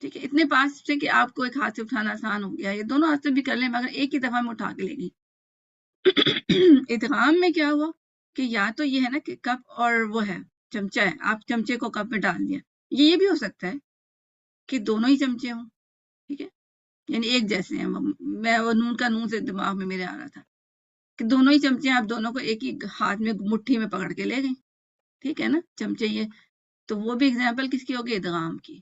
ٹھیک ہے، اتنے پاس تھے کہ آپ کو ایک ہاتھ سے اٹھانا آسان ہو گیا، یہ دونوں ہاتھ سے بھی کر لیں مگر ایک ہی دفعہ میں اٹھا کے لے گئی. ادغام میں کیا ہوا کہ یا تو یہ ہے نا کہ کپ اور وہ ہے چمچہ ہے، آپ چمچے کو کپ میں ڈال دیا، یہ بھی ہو سکتا ہے کہ دونوں ہی چمچے ہوں، ٹھیک ہے، یعنی ایک جیسے ہیں. میں وہ نون کا نون سے دماغ میں میرے آ رہا تھا کہ دونوں ہی چمچے ہیں، آپ دونوں کو ایک ہی ہاتھ میں مٹھی میں پکڑ کے لے گئے، ٹھیک ہے نا، چمچے یہ. تو وہ بھی اگزامپل کس کی ہوگی؟ ادغام کی.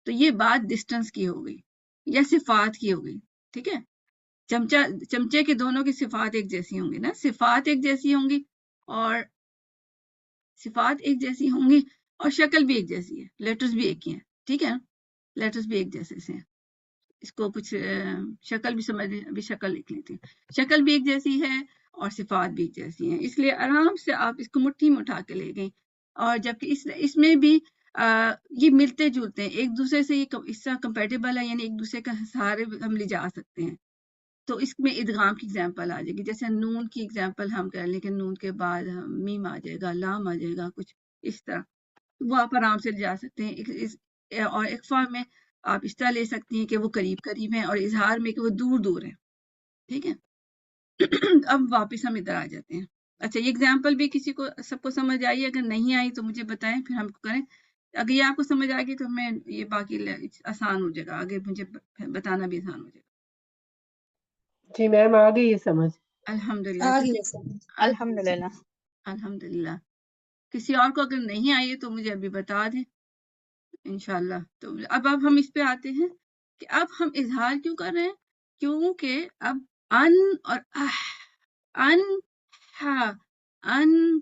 تو یہ بات ڈسٹنس کی ہو گئی یا صفات کی ہو گئی، ٹھیک ہے. چمچے کے دونوں کی صفات ایک جیسی ہوں گی نا، صفات ایک جیسی ہوں گی اور صفات ایک جیسی ہوں گی اور شکل بھی ایک جیسی ہے، لیٹرز بھی ایک ہی ہیں، ٹھیک ہے نا، لیٹرز بھی ایک جیسے سے ہیں. اس کو کچھ شکل بھی سمجھ، ابھی شکل لکھ لیتی ہیں. شکل بھی ایک جیسی ہے اور صفات بھی ایک جیسی ہیں، اس لیے آرام سے آپ اس کو مٹھی میں اٹھا کے لے گئیں. اور جبکہ اس میں بھی یہ ملتے جلتے ہیں ایک دوسرے سے، یہ اس طرح کمپیٹیبل ہے، یعنی ایک دوسرے کا سہارے ہم لے جا سکتے ہیں. تو اس میں ادغام کی اگزامپل آ جائے گی. جیسے نون کی اگزامپل ہم کر لیں کہ نون کے بعد میم آ جائے گا، لام آ جائے گا، کچھ اس طرح وہ آپ آرام سے لے جا سکتے ہیں. اور اخفا میں آپ اس طرح لے سکتی ہیں کہ وہ قریب قریب ہیں، اور اظہار میں کہ وہ دور دور ہیں، ٹھیک ہے. اب واپس ہم ادھر آ جاتے ہیں. اچھا، یہ اگزامپل بھی کسی کو سب کو سمجھ آئی؟ اگر نہیں آئی تو مجھے بتائیں، پھر ہم کریں. اگر یہ آپ کو سمجھ آ گئی تو ہمیں یہ باقی آسان ہو جائے گا، آگے مجھے بتانا بھی آسان ہو جائے گا. جی میم آ گئی یہ سمجھ. الحمدللہ. آ گئی ہے سمجھ. الحمدللہ. الحمدللہ. کسی اور کو اگر نہیں آئی ہے تو مجھے ابھی بتا دیں انشاءاللہ. تو اب ہم اس پہ آتے ہیں کہ اب ہم اظہار کیوں کر رہے ہیں؟ کیونکہ اب ان اور ان ہا، ان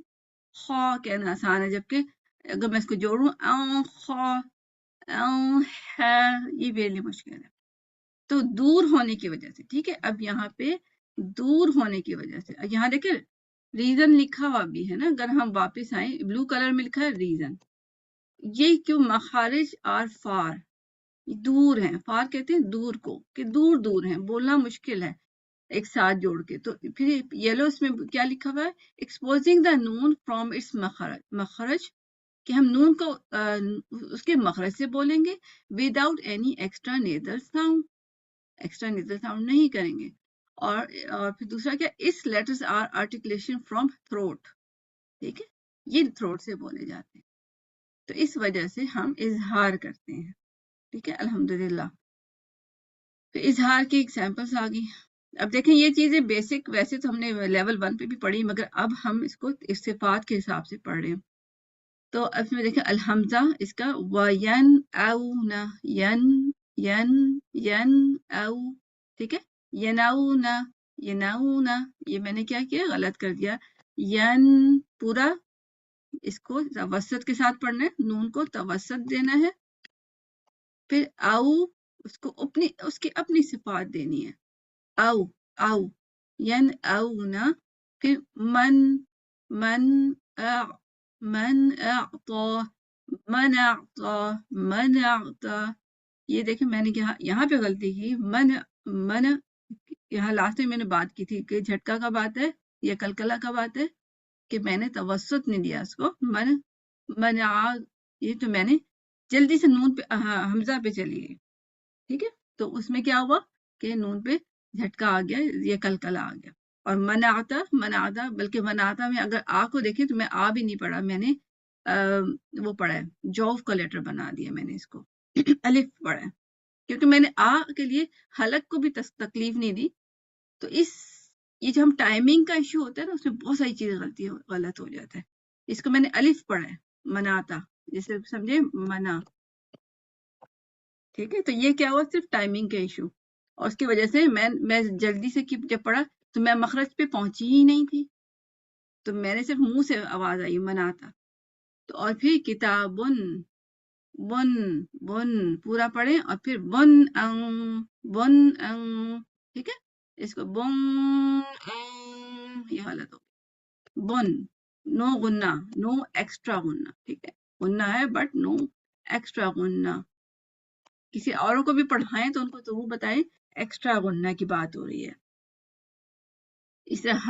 خا کہنا آسان ہے، جبکہ اگر میں اس کو جوڑوں ان خا ان ہا، یہ ویلی مشکل ہے. تو دور ہونے کی وجہ سے، ٹھیک ہے. اب یہاں پہ دور ہونے کی وجہ سے یہاں دیکھیں ریزن لکھا ہوا بھی ہے نا. اگر ہم واپس آئیں، بلو کلر میں لکھا ہے ریزن. یہ کیوں؟ مخارج اور فار دور ہیں. فار کہتے ہیں دور کو، کہ دور دور ہیں، بولنا مشکل ہے ایک ساتھ جوڑ کے. تو پھر یلو اس میں کیا لکھا ہوا ہے؟ ایکسپوزنگ دا نون فرام اٹس مخرج. مخرج کہ ہم نون کو اس کے مخرج سے بولیں گے without any extra nasal sound. Extra nasal sound نہیں کریں گے. اور پھر دوسرا کیا؟ اس letters are articulation from throat. ٹھیک ہے، یہ تھروٹ سے بولے جاتے ہیں. تو اس وجہ سے ہم اظہار کرتے ہیں. ٹھیک ہے، الحمدللہ. تو اظہار کی ایگزامپلس آ گئی. اب دیکھیں یہ چیزیں بیسک ویسے تو ہم نے لیول 1 پہ بھی پڑھی، مگر اب ہم اس کو صفات کے حساب سے پڑھ رہے ہیں. تو اب میں دیکھیں الحمزہ اس کا وَيَنْ أَوْنَ ین ین ین او، ٹھیک ہے. یناؤن یناؤن، یہ میں نے کیا کیا؟ غلط کر دیا. ین پورا اس کو توسط کے ساتھ پڑھنا ہے، نون کو توسط دینا ہے. پھر او اس کو اس کی اپنی صفات دینی ہے. او او ین او نا. پھر من من من اعطا من اعطا من اعطا. یہ دیکھیں میں نے یہاں پہ غلطی کی. من یہاں لاسٹ میں نے بات کی تھی کہ جھٹکا کا بات ہے یا کلکلا کا بات ہے کہ میں نے توسط نہیں دیا اس کو. منع، یہ تو میں نے جلدی سے نون پہ حمزہ پہ چلی گئی. ٹھیک ہے، تو اس میں کیا ہوا کہ نون پہ جھٹکا آ گیا، یہ کلکلا آ گیا. اور منعتا، بلکہ منعتا میں اگر آ کو دیکھیں تو میں آ بھی نہیں پڑھا، میں نے وہ پڑھا ہے، جوف کا لیٹر بنا دیا میں نے اس کو، الف پڑھا ہے، کیونکہ میں نے آ کے لیے حلق کو بھی تکلیف نہیں دی. تو یہ جو ہم ٹائمنگ کا ایشو ہوتا ہے نا، اس میں بہت ساری چیزیں غلط ہو جاتا ہے. اس کو میں نے الف پڑھا ہے، مناتا، جیسے سمجھے منا. ٹھیک ہے، تو یہ کیا ہوا؟ صرف ٹائمنگ کا ایشو. اور اس کی وجہ سے میں جلدی سے جب پڑھا تو میں مخرج پہ پہنچی ہی نہیں تھی، تو میں نے صرف منہ سے آواز آئی مناتا. تو اور پھر کتابن بن بن پورا پڑھیں، اور پھر بن ان. ٹھیک ہے، اس کو بن ان، یہ حالت ہو بن. نو غنہ، نو ایکسٹرا غنہ. ٹھیک ہے، غنہ ہے بٹ نو ایکسٹرا غنہ. کسی اوروں کو بھی پڑھائیں تو ان کو تو وہ بتائیں ایکسٹرا غنہ کی بات ہو رہی ہے. اس طرح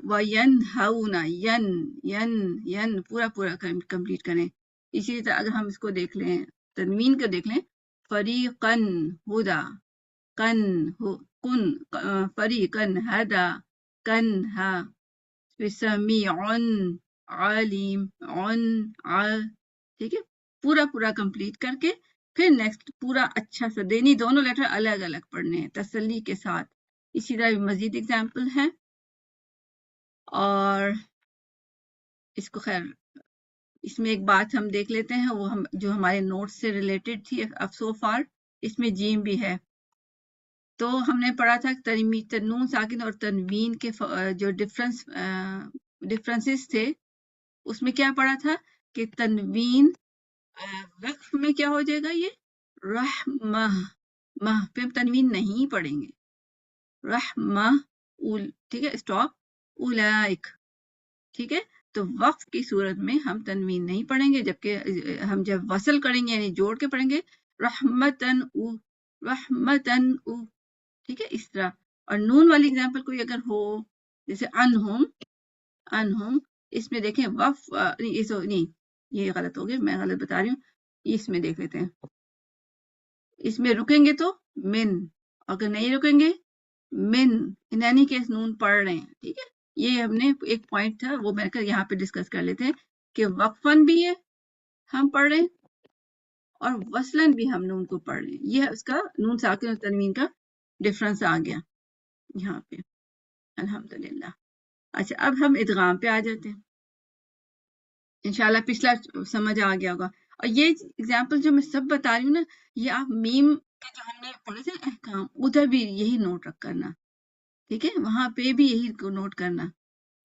وَيَنْهَوْنَ ین ین ین پورا کمپلیٹ کریں. اسی طرح اگر ہم اس کو دیکھ لیں، تنوین کو دیکھ لیں، فریقن ہدا، کن کن فریقن ہدا کن ہا. پھر سمیعن علیم ٹھیک ہے، پورا پورا کمپلیٹ کر کے پھر نیکسٹ پورا اچھا سا دینی، دونوں لیٹر الگ الگ پڑھنے ہیں تسلی کے ساتھ. اسی طرح مزید اگزامپل ہے. اور اس کو خیر اس میں ایک بات ہم دیکھ لیتے ہیں، وہ ہم جو ہمارے نوٹ سے ریلیٹڈ تھی اب سو فار، اس میں جیم بھی ہے. تو ہم نے پڑھا تھا نون ساکن اور تنوین کے جو ڈفرنسز تھے، اس میں کیا پڑھا تھا کہ تنوین وقف میں کیا ہو جائے گا، یہ رحمہ، مہ پہ ہم تنوین نہیں پڑھیں گے، رحمہ ٹھیک ہے، اسٹاپ، اولائک ٹھیک ہے. تو وقف کی صورت میں ہم تنوین نہیں پڑھیں گے، جبکہ ہم جب وصل کریں گے یعنی جوڑ کے پڑھیں گے رحمتن او ٹھیک ہے، اس طرح. اور نون والی اگزامپل کوئی اگر ہو جیسے انہم اس میں دیکھیں وف نہیں یہ غلط ہو گیا، میں غلط بتا رہی ہوں، اس میں دیکھ لیتے ہیں. اس میں رکیں گے تو من، اگر نہیں رکیں گے من، ان اینی کیس نون پڑھ رہے ہیں. ٹھیک ہے، یہ ہم نے ایک پوائنٹ تھا وہ میں یہاں پہ ڈسکس کر لیتے ہیں کہ وقفن بھی ہے ہم پڑھ رہے ہیں اور وصلن بھی ہم نون کو پڑھ رہے ہیں. یہ اس کا نون ساکن اور تنوین کا ڈفرنس آ گیا یہاں پہ الحمدللہ. اچھا اب ہم ادغام پہ آ جاتے ہیں. انشاءاللہ پچھلا سمجھ آ گیا ہوگا. اور یہ اگزامپل جو میں سب بتا رہی ہوں نا، یہ آپ میم کے جو ہم نے پڑھے تھے احکام ادھر بھی یہی نوٹ رکھ کرنا. ٹھیک ہے، وہاں پہ بھی یہی نوٹ کرنا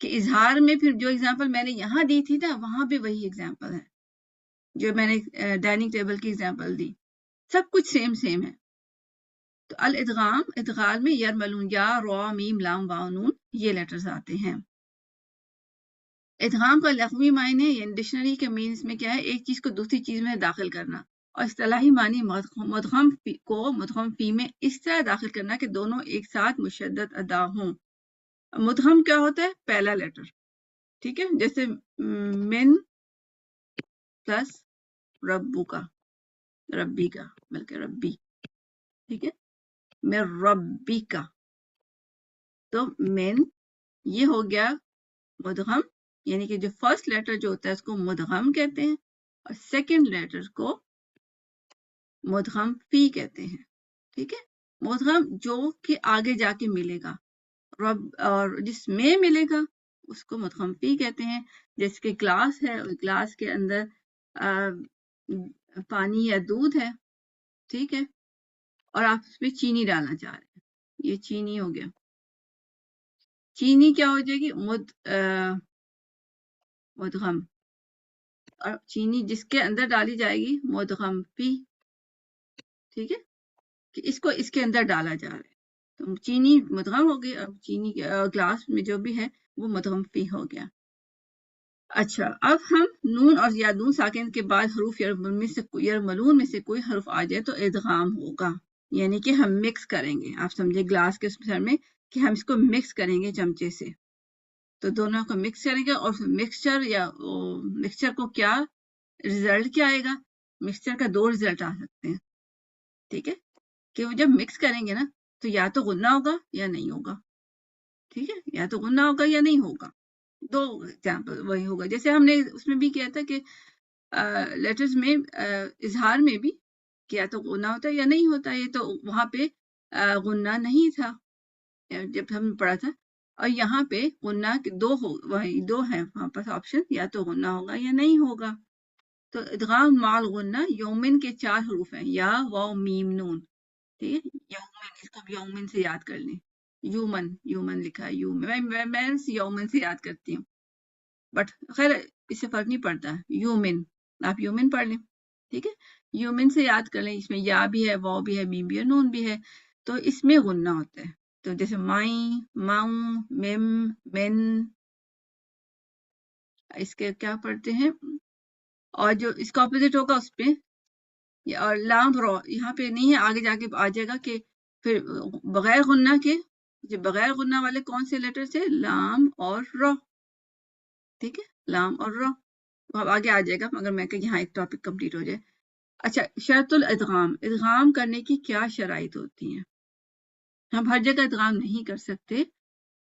کہ اظہار میں پھر جو اگزامپل میں نے یہاں دی تھی نا وہاں پہ وہی اگزامپل ہے جو میں نے ڈائننگ ٹیبل کی اگزامپل دی، سب کچھ سیم ہے. تو الادغام ادغال میں یرملون، یا را میم لام واو نون یہ لیٹرز آتے ہیں. ادغام کا لغوی معنی یعنی ڈکشنری کے مینس میں کیا ہے، ایک چیز کو دوسری چیز میں داخل کرنا، اور اصطلاحی معنی مدغم کو مدغم فی میں اس طرح داخل کرنا کہ دونوں ایک ساتھ مشدد ادا ہوں. مدغم کیا ہوتا ہے، پہلا لیٹر. ٹھیک ہے، جیسے من پلس ربو کا، ربی کا بلکہ ربی، ٹھیک ہے، میں ربی کا. تو من یہ ہو گیا مدغم، یعنی کہ جو فرسٹ لیٹر جو ہوتا ہے اس کو مدغم کہتے ہیں، اور سیکنڈ لیٹر کو مدغم فی کہتے ہیں. ٹھیک ہے، مدغم جو کہ آگے جا کے ملے گا، رب اور جس میں ملے گا اس کو مدغم فی کہتے ہیں. جیسے کہ گلاس ہے اور گلاس کے اندر پانی یا دودھ ہے، ٹھیک ہے، اور آپ اس میں چینی ڈالنا چاہ رہے ہیں، یہ چینی ہو گیا. چینی کیا ہو جائے گی، مدغم، اور چینی جس کے اندر ڈالی جائے گی مدغم فی. ٹھیک ہے، کہ اس کو اس کے اندر ڈالا جا رہا ہے تو چینی مدغم ہو گئی، اور چینی گلاس میں جو بھی ہے وہ مدغم فی ہو گیا. اچھا اب ہم نون اور یا نون ساکن کے بعد حروف یرملون میں سے کوئی حرف آ جائے تو ادغام ہوگا، یعنی کہ ہم مکس کریں گے. آپ سمجھے گلاس کے سر میں کہ ہم اس کو مکس کریں گے چمچے سے، تو دونوں کو مکس کریں گے اور مکسچر کو کیا رزلٹ کیا آئے گا، مکسچر کا دو رزلٹ آ سکتے ہیں. ٹھیک ہے، کہ وہ جب مکس کریں گے نا تو یا تو غنہ ہوگا یا نہیں ہوگا. ٹھیک ہے، یا تو غنہ ہوگا یا نہیں ہوگا، دو ایگزامپل وہی ہوگا. جیسے ہم نے اس میں بھی کیا تھا کہ لیٹرز میں اظہار میں بھی کیا تو غنہ ہوتا ہے یا نہیں ہوتا، یہ تو وہاں پہ غنہ نہیں تھا جب ہم نے پڑھا تھا، اور یہاں پہ غنہ دو ہیں وہاں پر آپشن، یا تو غنہ ہوگا یا نہیں ہوگا. تو ادغام مال غنہ یومن کے 4 حروف ہیں، یا واو میم نون. ٹھیک ہے، یومن، اس کو یومن سے یاد کر لیں، یومن لکھا ہے، میں یومن سے یاد کرتی ہوں، بٹ خیر اس سے فرق نہیں پڑتا، یومن آپ یومن پڑھ لیں. ٹھیک ہے، یومن سے یاد کر لیں، اس میں یا بھی ہے، واو بھی ہے، میم بھی ہے، نون بھی ہے، تو اس میں غنہ ہوتا ہے. تو جیسے مائیں، ماؤں، مم، من، اس کے کیا پڑھتے ہیں، اور جو اس کا اپوزٹ ہوگا اس پہ، اور لام رو یہاں پہ نہیں ہے، آگے جا کے آ جائے گا کہ پھر بغیر غنہ کے جو بغیر غنہ والے کون سے لیٹر تھے، لام اور رو. ٹھیک ہے، لام اور رو اب آگے آ جائے گا، مگر میں کہ یہاں ایک ٹاپک کمپلیٹ ہو جائے. اچھا شرط الادغام، ادغام کرنے کی کیا شرائط ہوتی ہیں؟ ہم ہر جگہ ادغام نہیں کر سکتے.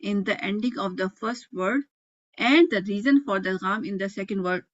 in the ending of the first word and the reason for the idgham in the second word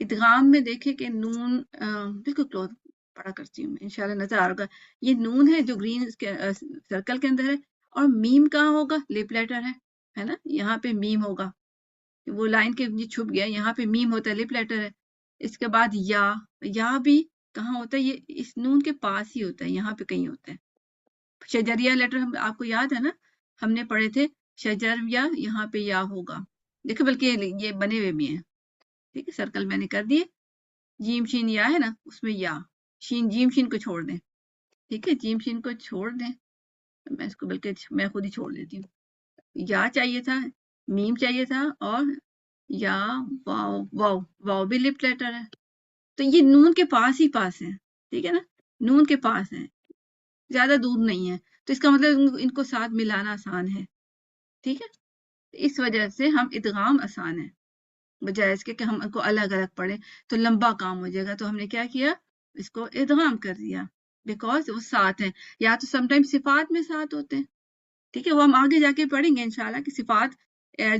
ادغام میں دیکھیں کہ نون بالکل کلوز پڑھا کرتی ہوں میں، انشاءاللہ نظر آ رہا. یہ نون ہے جو گرین سرکل کے اندر ہے، اور میم کہاں ہوگا؟ لپ لیٹر ہے نا، یہاں پہ میم ہوگا، وہ لائن کے یہ چھپ گیا، یہاں پہ میم ہوتا ہے، لپ لیٹر ہے. اس کے بعد یا بھی کہاں ہوتا ہے؟ یہ اس نون کے پاس ہی ہوتا ہے، یہاں پہ کہیں ہوتا ہے. شجریہ لیٹر ہم آپ کو یاد ہے نا، ہم نے پڑھے تھے شجریہ، یہاں پہ یا ہوگا. دیکھیں بلکہ یہ بنے ہوئے بھی ہیں، ٹھیک ہے، سرکل میں نے کر دیے. جیم شین یا ہے نا، اس میں یا شین، جیم شین کو چھوڑ دیں، ٹھیک ہے، جیم شین کو چھوڑ دیں. میں اس کو بلکہ میں خود ہی چھوڑ دیتی ہوں. یا چاہیے تھا، میم چاہیے تھا، اور یا واو. واو بھی لپ لیٹر ہے، تو یہ نون کے پاس ہی پاس ہے، ٹھیک ہے نا، نون کے پاس ہے، زیادہ دور نہیں ہے. تو اس کا مطلب ان کو ساتھ ملانا آسان ہے، ٹھیک ہے. اس وجہ سے ہم ادغام آسان ہے، بجائے اس کے کہ ہم ان کو الگ الگ پڑھیں تو لمبا کام ہو جائے گا. تو ہم نے کیا کیا؟ اس کو ادغام کر دیا، بیکاز وہ ساتھ ہیں. یا تو سم ٹائم صفات میں ساتھ ہوتے ہیں، ٹھیک ہے، وہ ہم آگے جا کے پڑھیں گے انشاءاللہ کہ صفات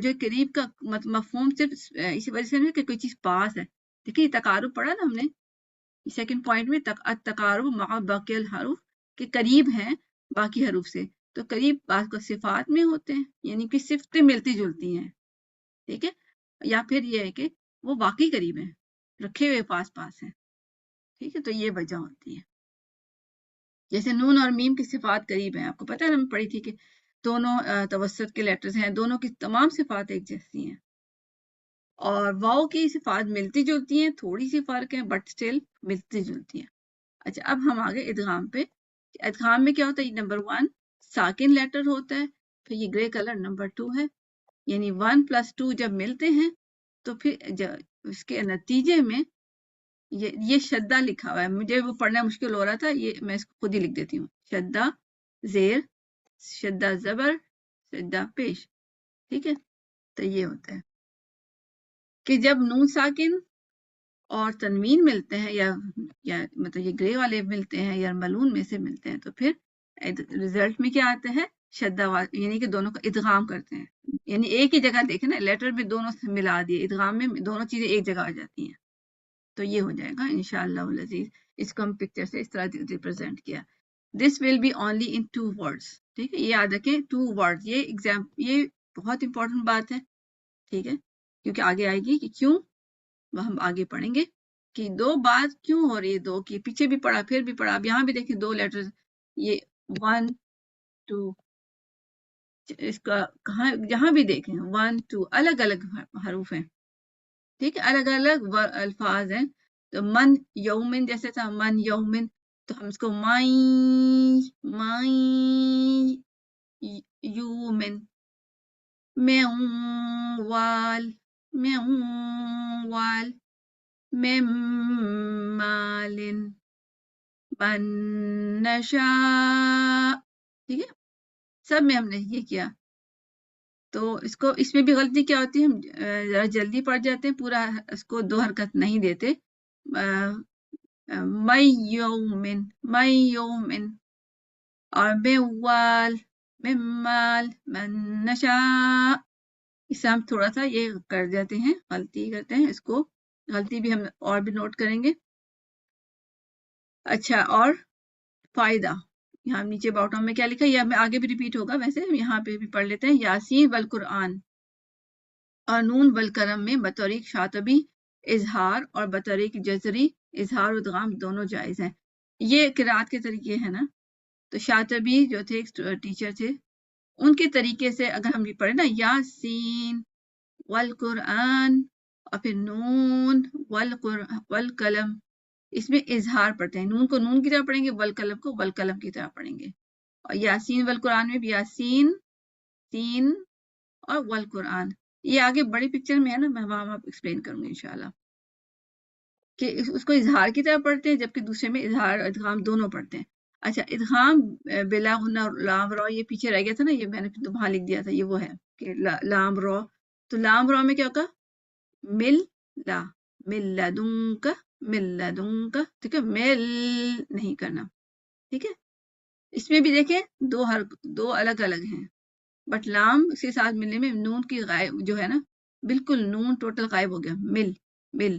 جو قریب کا مفہوم صرف اسی وجہ سے نہیں کہ کوئی چیز پاس ہے. دیکھیے تقارب پڑھا نا ہم نے سیکنڈ پوائنٹ میں، تقارب مع باقی الحروف، کہ قریب ہیں باقی حروف سے. تو قریب بعض کو صفات میں ہوتے ہیں، یعنی کہ صفتیں ملتی جلتی ہیں، ٹھیک ہے. یا پھر یہ ہے کہ وہ واقعی قریب ہیں، رکھے ہوئے پاس پاس ہیں، ٹھیک ہے. تو یہ وجہ ہوتی ہے. جیسے نون اور میم کی صفات قریب ہیں، آپ کو پتہ ہے ہم پڑھی تھی کہ دونوں توسط کے لیٹرز ہیں، دونوں کی تمام صفات ایک جیسی ہیں. اور واؤ کی صفات ملتی جلتی ہیں، تھوڑی سی فرق ہے بٹ سٹل ملتی جلتی ہیں. اچھا اب ہم آگے ادغام پہ. ادغام میں کیا ہوتا ہے؟ نمبر 1 ساکن لیٹر ہوتا ہے، پھر یہ گرے کلر نمبر 2 ہے، یعنی 1 + 2 جب ملتے ہیں تو پھر اس کے نتیجے میں یہ شدہ لکھا ہوا ہے. مجھے وہ پڑھنا مشکل ہو رہا تھا، یہ میں اس کو خود ہی لکھ دیتی ہوں. شدہ زیر، شدہ زبر، شدہ پیش، ٹھیک ہے. تو یہ ہوتا ہے کہ جب نون ساکن اور تنوین ملتے ہیں، یا مطلب یہ گرے والے ملتے ہیں یا ملون میں سے ملتے ہیں، تو پھر رزلٹ میں کیا آتا ہے؟ شدہ یعنی کہ دونوں کا ادغام کرتے ہیں. یعنی ایک ہی جگہ دیکھیں نا، لیٹر میں دونوں سے ملا دیے، ادغام میں دونوں چیزیں ایک جگہ آ جاتی ہیں. تو یہ ہو جائے گا انشاءاللہ العزیز. اس کو ہم پکچر سے اس طرح ریپرزینٹ کیا. This will be only in 2 words، ٹھیک ہے. یہ یاد رکھیں 2 words، یہ بہت امپورٹنٹ بات ہے، ٹھیک ہے، کیونکہ آگے آئے گی کہ کیوں، وہ ہم آگے پڑھیں گے کہ 2 بات کیوں ہو رہی ہے. 2 کی پیچھے بھی پڑھا، پھر بھی پڑھا. اب یہاں بھی دیکھیں 2 لیٹرز، یہ 1 2، اس کا کہاں جہاں بھی دیکھیں 1 2 الگ الگ حروف ہیں، ٹھیک ہے، الگ الگ الفاظ ہیں. تو من یومن جیسے تھا، من یومن، تو ہم اس کو مائی یومن، وال مالن، من نشاء، ٹھیک ہے. سب میں ہم نے یہ کیا. تو اس میں بھی غلطی کیا ہوتی ہے؟ ہم ذرا جلدی پڑھ جاتے ہیں، پورا اس کو 2 حرکت نہیں دیتے. یومن اور مال، من نشاء، اس سے ہم تھوڑا سا یہ کر جاتے ہیں، غلطی کرتے ہیں. اس کو غلطی بھی ہم اور بھی نوٹ کریں گے. اچھا، اور فائدہ یہاں نیچے باٹم میں کیا لکھا ہے؟ یہ میں آگے بھی ریپیٹ ہوگا، ویسے یہاں پہ بھی پڑھ لیتے ہیں. یاسین والقرآن اور نون والقلم میں بطریق شاطبی اظہار اور بطریق جزری اظہار و ادغام دونوں جائز ہیں. یہ قرات کے طریقے ہیں نا. تو شاطبی جو تھے ٹیچر تھے، ان کے طریقے سے اگر ہم یہ پڑھیں نا، یاسین والقرآن اور پھر نون والقلم، اس میں اظہار پڑھتے ہیں. نون کو نون کی طرح پڑھیں گے، والقلم کو والقلم کی طرح پڑھیں گے. اور یاسین والقرآن میں بھی یاسین، سین اور والقرآن. یہ آگے بڑی پکچر میں ہے نا، میں وہاں ایکسپلین کروں گی انشاءاللہ کہ اس کو اظہار کی طرح پڑھتے ہیں، جبکہ دوسرے میں اظہار اور ادغام دونوں پڑھتے ہیں. اچھا، ادغام بلا غنہ لام رو، یہ پیچھے رہ گیا تھا نا، یہ میں نے وہاں لکھ دیا تھا، یہ وہ ہے کہ لام رو. تو لام رو میں کیا ہوگا؟ مل لدن کا، ٹھیک ہے، مل نہیں کرنا، ٹھیک ہے. اس میں بھی دیکھیں 2 الگ الگ ہیں، بٹ لام اس کے ساتھ ملنے میں نون کی غائب جو ہے نا، بالکل نون ٹوٹل غائب ہو گیا. مل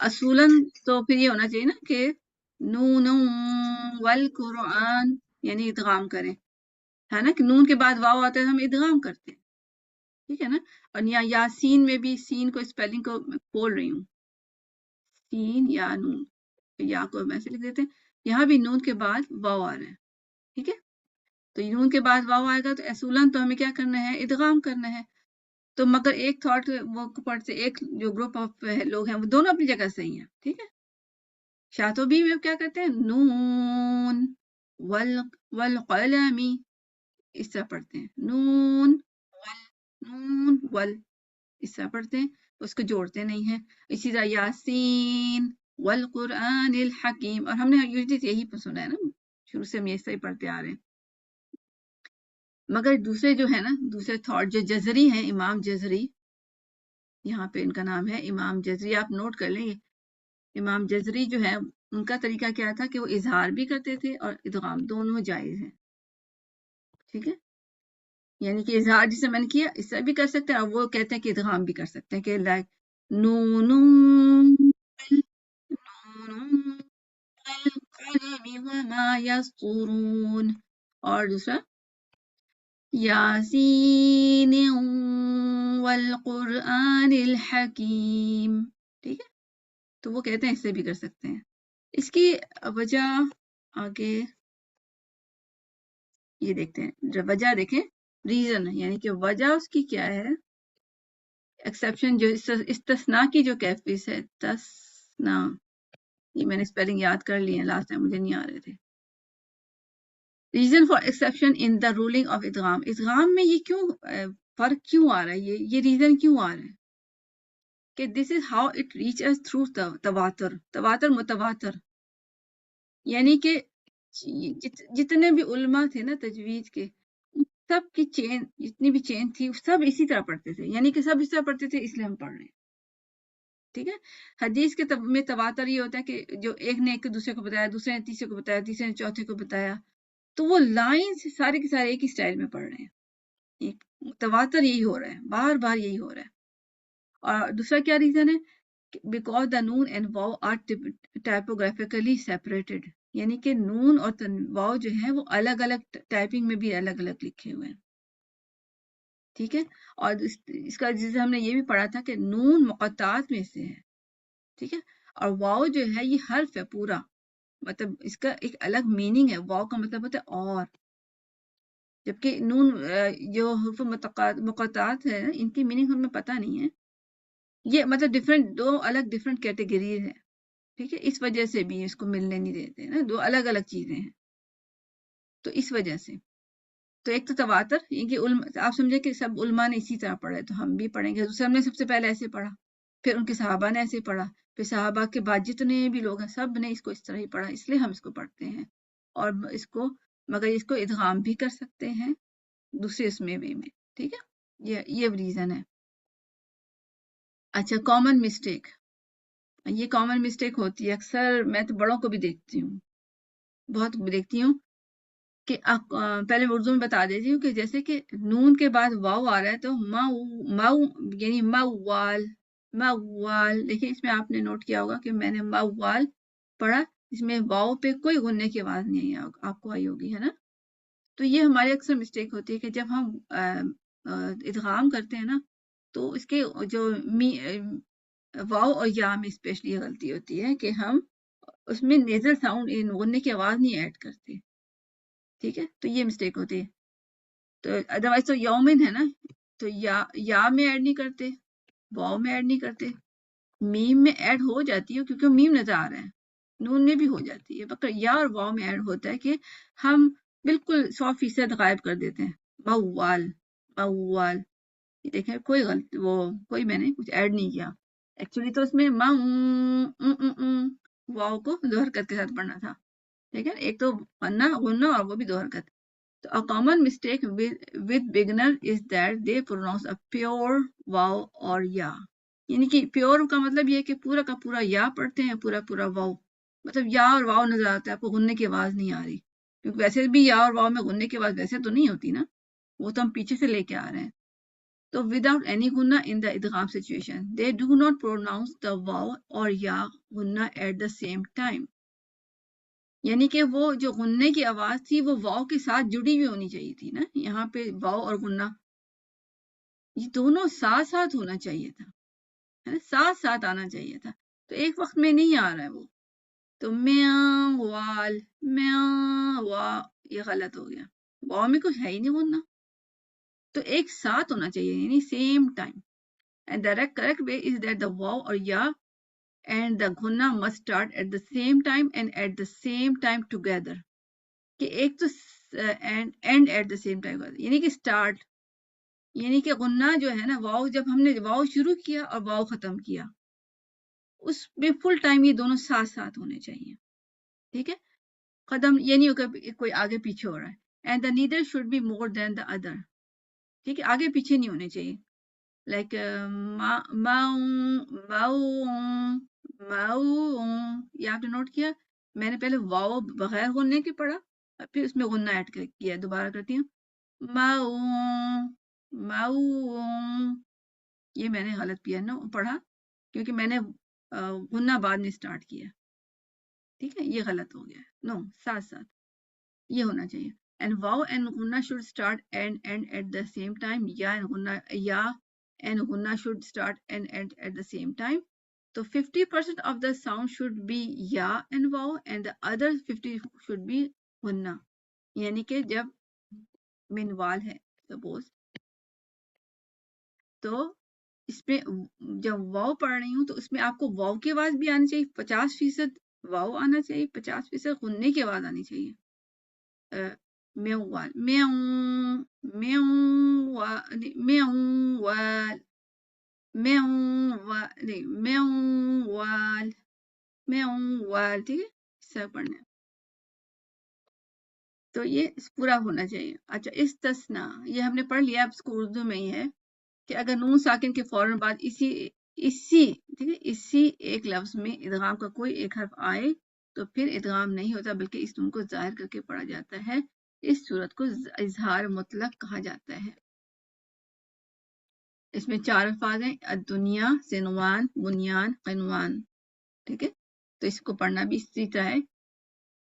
اصولاً تو پھر یہ ہونا چاہیے نا کہ نون والقرآن یعنی ادغام کریں، ہے نا، کہ نون کے بعد واو آتا ہے تو ہم ادغام کرتے ہیں، ٹھیک ہے نا. اور یہاں یاسین میں بھی سین کو اسپیلنگ کو میں کھول رہی ہوں، سین یا نون، یا کو ویسے لکھ دیتے ہیں. یہاں بھی نون کے بعد واو آ رہا ہے، ٹھیک ہے. تو نون کے بعد واو آئے گا تو اصولاً تو ہمیں کیا کرنا ہے، ادغام کرنا ہے. تو مگر ایک تھاٹ وہ پڑھتے، ایک جو گروپ آف لوگ ہیں وہ دونوں اپنی جگہ صحیح ہیں، ٹھیک ہے. شاطبی میں کیا کرتے ہیں، نون والقلم، اس طرح پڑھتے ہیں، نون ول اس طرح پڑھتے ہیں، اس کو جوڑتے نہیں ہیں. اسی طرح یاسین والقرآن الحکیم، اور ہم نے یوزلی یہی سنا ہے نا، شروع سے ہم یہ صحیح پڑھتے آ رہے ہیں. مگر دوسرے جو ہے نا، دوسرے تھاٹ جو جزری ہیں، امام جزری، یہاں پہ ان کا نام ہے امام جزری، آپ نوٹ کر لیں. امام جزری جو ہے ان کا طریقہ کیا تھا کہ وہ اظہار بھی کرتے تھے اور ادغام دونوں جائز ہیں، ٹھیک ہے. یعنی کہ اظہار جسے میں نے کیا اس طرح بھی کر سکتے ہیں، اور وہ کہتے ہیں کہ ادغام بھی کر سکتے ہیں، کہ لائک نون والقلم وما یسطرون، اور دوسرا یاسین والقرآن الحکیم، ٹھیک ہے. تو وہ کہتے ہیں اس سے بھی کر سکتے ہیں. اس کی وجہ آگے یہ دیکھتے ہیں، جو وجہ دیکھیں، ریزن، یعنی کہ وجہ اس کی کیا ہے. ایکسیپشن جو استثناء کی جو کیفیت ہے، تثنا، یہ میں نے اسپیلنگ یاد کر لی ہے، لاسٹ ٹائم مجھے نہیں آ رہے تھے. Reason for exception in the ruling of ادغام، ادغام میں یہ کیوں فرق کیوں آ رہا ہے، یہ ریزن کیوں آ رہا ہے کہ this is how it reaches through تواتر، تواتر متواتر، یعنی کہ جتنے بھی علماء تھے نا تجوید کے، سب کی چین، جتنی بھی چین تھی سب اسی طرح پڑھتے تھے، یعنی کہ سب اس طرح پڑھتے تھے، اس لیے ہم پڑھ رہے ہیں، ٹھیک ہے. حدیث کے میں تواتر یہ ہوتا ہے کہ جو ایک نے ایک دوسرے کو بتایا، دوسرے نے تیسرے کو بتایا، تیسرے نے چوتھے کو بتایا، تو وہ لائن سے سارے کے سارے ایک ہی سٹائل میں پڑھ رہے ہیں. ایک تواتر یہی ہو رہا ہے، بار بار یہی ہو رہا ہے. اور دوسرا کیا ریزن ہے، بیکاز دا نون اینڈ واو آر ٹائپوگرافیکلی سیپریٹڈ، یعنی کہ نون اور واو جو ہیں وہ الگ الگ ٹائپنگ میں بھی الگ الگ لکھے ہوئے ہیں، ٹھیک ہے. اور اس کا جسے ہم نے یہ بھی پڑھا تھا کہ نون مقطعات میں سے ہے، ٹھیک ہے. اور واو جو ہے یہ حرف ہے پورا، مطلب اس کا ایک الگ میننگ ہے. واو کا مطلب ہوتا ہے اور، جبکہ نون جو حروف مقطعات ہے ان کی میننگ ہمیں پتہ نہیں ہے. یہ مطلب ڈفرینٹ، دو الگ ڈفرینٹ کیٹیگریز ہیں، ٹھیک ہے. اس وجہ سے بھی اس کو ملنے نہیں دیتے نا، دو الگ الگ چیزیں ہیں، تو اس وجہ سے. تو ایک تو تواتر، یہ کہ آپ سمجھے کہ سب علماء نے اسی طرح پڑھا ہے تو ہم بھی پڑھیں گے. دوسرے ہم نے سب سے پہلے ایسے پڑھا، پھر ان کے صحابہ نے ایسے پڑھا، پھر صحابہ کے بعد جتنے بھی لوگ ہیں سب نے اس کو اس طرح ہی پڑھا، اس لیے ہم اس کو پڑھتے ہیں. اور اس کو مگر اس کو ادغام بھی کر سکتے ہیں دوسرے اس میں بھی میں، ٹھیک ہے. یہ ریزن ہے. اچھا، کامن مسٹیک، یہ کامن مسٹیک ہوتی ہے اکثر، میں تو بڑوں کو بھی دیکھتی ہوں، بہت دیکھتی ہوں کہ پہلے اردو میں بتا دیتی ہوں کہ جیسے کہ نون کے بعد واو آ رہا ہے تو ماؤ یعنی موال، دیکھیں اس میں آپ نے نوٹ کیا ہوگا کہ میں نے موال پڑھا، اس میں واو پہ کوئی غننے کی آواز نہیں آئی، آپ کو آئی ہوگی، ہے نا. تو یہ ہمارے اکثر مسٹیک ہوتی ہے کہ جب ہم ادغام کرتے ہیں نا تو اس کے جو واو اور یا میں اسپیشلی یہ غلطی ہوتی ہے کہ ہم اس میں نیزل ساؤنڈ، غننے کی آواز نہیں ایڈ کرتے، ٹھیک ہے. تو یہ مسٹیک ہوتی ہے. تو ادروائز تو یومن ہے نا، تو یا میں ایڈ نہیں کرتے، واو میں ایڈ نہیں کرتے، میم میں ایڈ ہو جاتی ہے کیونکہ میم نظر آ رہا ہے، نون میں بھی ہو جاتی ہے، مگر یا اور واو میں ایڈ ہوتا ہے کہ ہم بالکل 100% غائب کر دیتے ہیں. موال، یہ دیکھیں کوئی میں نے کچھ ایڈ نہیں کیا. ایکچولی تو اس میں واو کو دو حرکت کے ساتھ پڑھنا تھا، ٹھیک ہے. ایک تو غنہ اور وہ بھی دو حرکت. تو a common mistake with beginner is that they pronounce a pure واو اور یا، یعنی کہ پیور کا مطلب یہ ہے کہ پورا کا پورا یا پڑھتے ہیں، پورا پورا واو، مطلب یا اور واو نظر آتا ہے، آپ کو غننے کی آواز نہیں آ رہی، کیونکہ ویسے بھی یا اور واو میں غننے کی آواز ویسے تو نہیں ہوتی نا، وہ تو ہم پیچھے سے لے کے آ رہے ہیں. تو وداؤٹ اینی غنہ ان دا ادغام situation they do not pronounce the واو اور یا غنہ ایٹ دا سیم ٹائم. یعنی کہ وہ جو غنے کی آواز تھی وہ واو کے ساتھ جڑی ہوئی ہونی چاہیے تھی نا. یہاں پہ واو اور غنہ یہ دونوں ساتھ ساتھ ہونا چاہیے تھا، ہے نا، ساتھ ساتھ آنا چاہیے تھا. تو ایک وقت میں نہیں آ رہا ہے وہ. تو میاں وال میاں وا یہ غلط ہو گیا، واو میں کچھ ہے ہی نہیں غنہ. تو ایک ساتھ ہونا چاہیے یعنی same time. And the correct way is that the واو اور یا and the ghunna must start at the same time and at the same time together. کہ ایک تو end at the same time یعنی کہ start یعنی کہ غنہ جو ہے نا واو جب ہم نے واو شروع کیا اور واو ختم کیا اس میں فل ٹائم یہ دونوں ساتھ ساتھ ہونے چاہیے. ٹھیک ہے، قدم یہ نہیں ہوگا کوئی آگے پیچھے ہو رہا ہے. and the neither should be more than the other. ٹھیک ہے، آگے پیچھے نہیں ہونے چاہیے. لائک یہ آپ نے نوٹ کیا میں نے پہلے واو بغیر غننے کے پڑھا اور پھر اس میں غنہ ایڈ کیا. دوبارہ کرتی ہوں ماؤ یہ میں نے غلط کیا نا پڑھا کیونکہ میں نے غنہ بعد میں سٹارٹ کیا. ٹھیک ہے، یہ غلط ہو گیا. نو ساتھ ساتھ یہ ہونا چاہیے. and wow and gunna should start and end at the same time. ya and gunna should start and end at the same time. So 50% of the sound should be ya and wow and the other 50 should be gunna. یعنی کہ جب منوال ہے suppose تو اس میں جب واو پڑھ رہی ہوں تو اس میں آپ کو واو کی آواز بھی آنی چاہیے، 50% واو آنا چاہیے، 50% غننے کی آواز آنی چاہیے. میوال میوں میوں میوں وال میوں میوں وال میوں وال. ٹھیک ہے، سب پڑھنا ہے. تو یہ پورا ہونا چاہیے. اچھا استثناء یہ ہم نے پڑھ لیا، اب اس کو اردو میں ہی ہے کہ اگر نون ساکن کے فوراً بعد اسی ٹھیک ہے اسی ایک لفظ میں ادغام کا کوئی ایک حرف آئے تو پھر ادغام نہیں ہوتا بلکہ اس نون کو ظاہر کر کے پڑھا جاتا ہے. اس صورت کو اظہار مطلق کہا جاتا ہے. اس میں 4 الفاظ ہیں، الدنیا، سنوان، بنیان، قنوان. ٹھیک ہے، تو اس کو پڑھنا بھی اسی طرح ہے.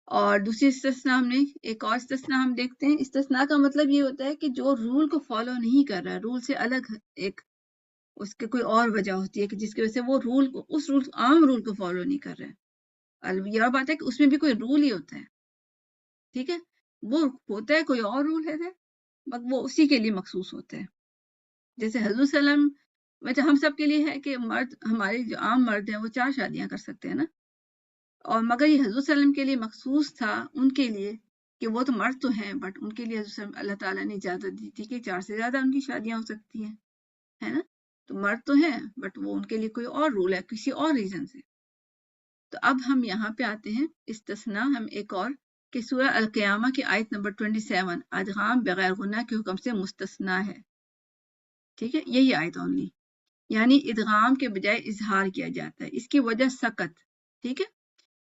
اور دوسری استثناء ہم نے ایک اور استثناء ہم دیکھتے ہیں. استثناء کا مطلب یہ ہوتا ہے کہ جو رول کو فالو نہیں کر رہا، رول سے الگ ایک اس کے کوئی اور وجہ ہوتی ہے کہ جس کی وجہ سے وہ رول کو اس رول عام رول کو فالو نہیں کر رہا. یہ بات ہے کہ اس میں بھی کوئی رول ہی ہوتا ہے. ٹھیک ہے، وہ ہوتا ہے کوئی اور رول ہے مگر وہ اسی کے لیے مخصوص ہوتا ہے. جیسے حضور صلی اللہ علیہ وسلم ہم سب کے لیے ہے کہ مرد ہمارے جو عام مرد ہیں وہ 4 شادیاں کر سکتے ہیں نا، اور مگر یہ حضور صلی اللہ علیہ وسلم کے لیے مخصوص تھا ان کے لیے کہ وہ تو مرد تو ہیں بٹ ان کے لیے حضور صلی اللہ تعالیٰ نے اجازت دی تھی کہ 4 سے زیادہ ان کی شادیاں ہو سکتی ہیں، ہے نا. تو مرد تو ہیں بٹ وہ ان کے لیے کوئی اور رول ہے کسی اور ریزن سے. تو اب ہم یہاں پہ آتے ہیں استثناء ہم ایک اور کہ سورہ القیامہ کی آیت نمبر 27 ادغام بغیر غنہ کے حکم سے مستثنیٰ ہے. ٹھیک ہے، یہی آیت اونلی، یعنی ادغام کے بجائے اظہار کیا جاتا ہے. اس کی وجہ سکت. ٹھیک ہے،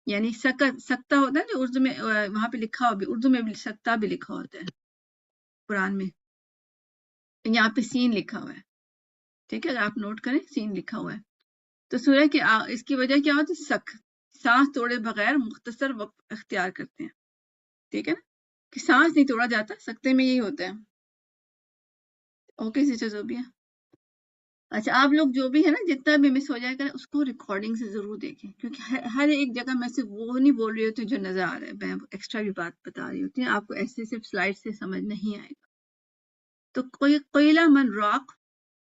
یعنی سکتہ ہوتا ہے جو اردو میں وہاں پہ لکھا ہو، اردو میں بھی سکتہ بھی لکھا ہوتا ہے قرآن میں. یہاں پہ سین لکھا ہوا ہے. ٹھیک ہے، اگر آپ نوٹ کریں سین لکھا ہوا ہے. تو سورہ کے اس کی وجہ کیا ہوتی ہے؟ سانس توڑے بغیر مختصر وقت اختیار کرتے ہیں. ٹھیک ہے نا، کہ سانس نہیں توڑا جاتا، سکتے میں یہی ہوتا ہے. Okay sister Zobia. اچھا آپ لوگ جو بھی ہے نا جتنا بھی مس ہو جائے گا اس کو ریکارڈنگ سے ضرور دیکھیں، کیونکہ ہر ایک جگہ میں صرف وہ نہیں بول رہی ہوتی جو نظر آ رہا ہے، میں ایکسٹرا بھی بات بتا رہی ہوتی ہوں، آپ کو ایسے صرف سلائڈ سے سمجھ نہیں آئے گا. تو قیلا من راق،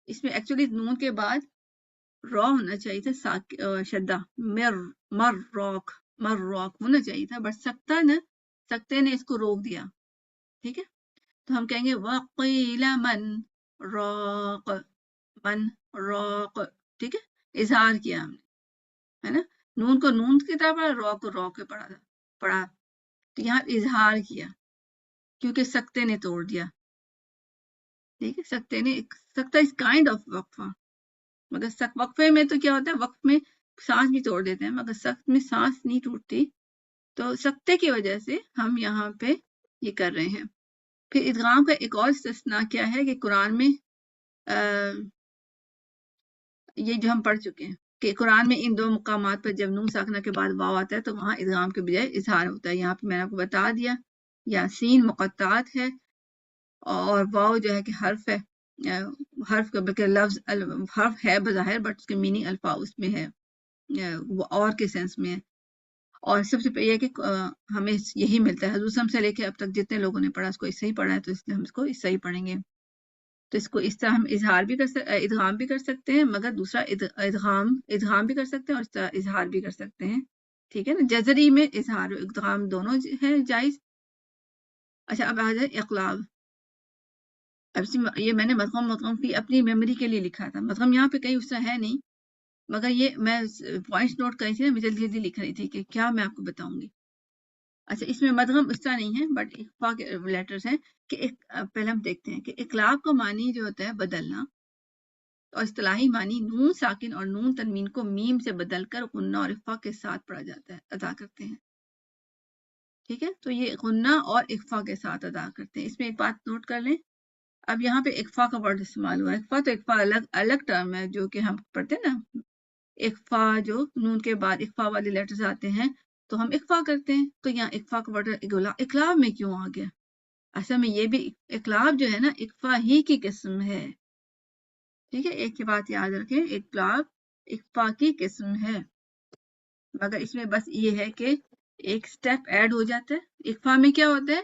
اس میں ایکچولی نون کے بعد را ہونا چاہیے تھا شدہ، مر راق ہونا چاہیے تھا، بٹ سکتے نے اس کو روک دیا. ٹھیک ہے، تو ہم کہیں گے وقیل من راق، من راق. ٹھیک ہے، اظہار کیا ہم نے، ہے نا. نون کو نون کی طرح پڑھا، را کو را کے پڑھا. تو یہاں اظہار کیا کیونکہ سکتے نے توڑ دیا. ٹھیک ہے، سکتہ اس کائنڈ آف وقفہ، مگر وقفے میں تو کیا ہوتا ہے، وقف میں سانس بھی توڑ دیتے ہیں مگر سخت میں سانس نہیں ٹوٹتی. تو سکتے کی وجہ سے ہم یہاں پہ یہ کر رہے ہیں. پھر ادغام کا ایک اور استثناء کیا ہے کہ قرآن میں یہ جو ہم پڑھ چکے ہیں کہ قرآن میں ان دو مقامات پر جب نون ساکنہ کے بعد واو آتا ہے تو وہاں ادغام کے بجائے اظہار ہوتا ہے. یہاں پہ میں نے آپ کو بتا دیا یاسین مقطعات ہے اور واو جو ہے کہ حرف ہے، حرف کا بلکہ لفظ حرف ہے بظاہر بٹ اس کے میننگ الفاظ اس میں ہے، وہ اور کے سینس میں ہے. اور سب سے پہلے یہ کہ ہمیں یہی ملتا ہے حضور صلی اللہ علیہ وسلم سے لے کے اب تک جتنے لوگوں نے پڑھا اس کو اس سے ہی پڑھا ہے، تو اس لیے ہم اس کو اس سے ہی پڑھیں گے. تو اس کو اس طرح ہم اظہار بھی ادغام بھی کر سکتے ہیں، مگر دوسرا ادغام بھی کر سکتے ہیں اور اس طرح اظہار بھی کر سکتے ہیں. ٹھیک ہے نا، جزری میں اظہار و ادغام دونوں ہے جائز. اچھا اب آ جائے اقلاب. اب یہ میں نے مدغم فی اپنی میموری کے لیے لکھا تھا، مدغم یہاں پہ کہیں اس طرح ہے نہیں، مگر یہ میں پوائنٹس نوٹ کری تھی نا، میں جلدی جلدی لکھ رہی تھی کہ کیا میں آپ کو بتاؤں گی. اچھا اس میں مدغم اس طرح نہیں ہے بٹ اخفا کے لیٹرز ہیں کہ پہلے ہم دیکھتے ہیں کہ اقلاب کا معنی جو ہوتا ہے بدلنا، اور اصطلاحی معنی نون ساکن اور نون تنوین کو میم سے بدل کر غنہ اور اخفا کے ساتھ پڑھا جاتا ہے، ادا کرتے ہیں. ٹھیک ہے، تو یہ غنہ اور اخفا کے ساتھ ادا کرتے ہیں. اس میں ایک بات نوٹ کر لیں، اب یہاں پہ اخفا کا ورڈ استعمال ہوا ہے. اخفا تو اخفا الگ ٹرم ہے جو کہ ہم پڑھتے ہیں نا، اخفا جو نون کے بعد اخفا والے لیٹرز آتے ہیں تو ہم اخفا کرتے ہیں. تو یہاں اخفا کا ورڈ اقلاب میں کیوں آ گیا؟ اصل میں یہ بھی اقلاب جو ہے نا اخفا ہی کی قسم ہے. ٹھیک ہے، ایک کی بات یاد رکھیں، اقلاب اخفا کی قسم ہے، مگر اس میں بس یہ ہے کہ ایک سٹیپ ایڈ ہو جاتا ہے. اخفا میں کیا ہوتا ہے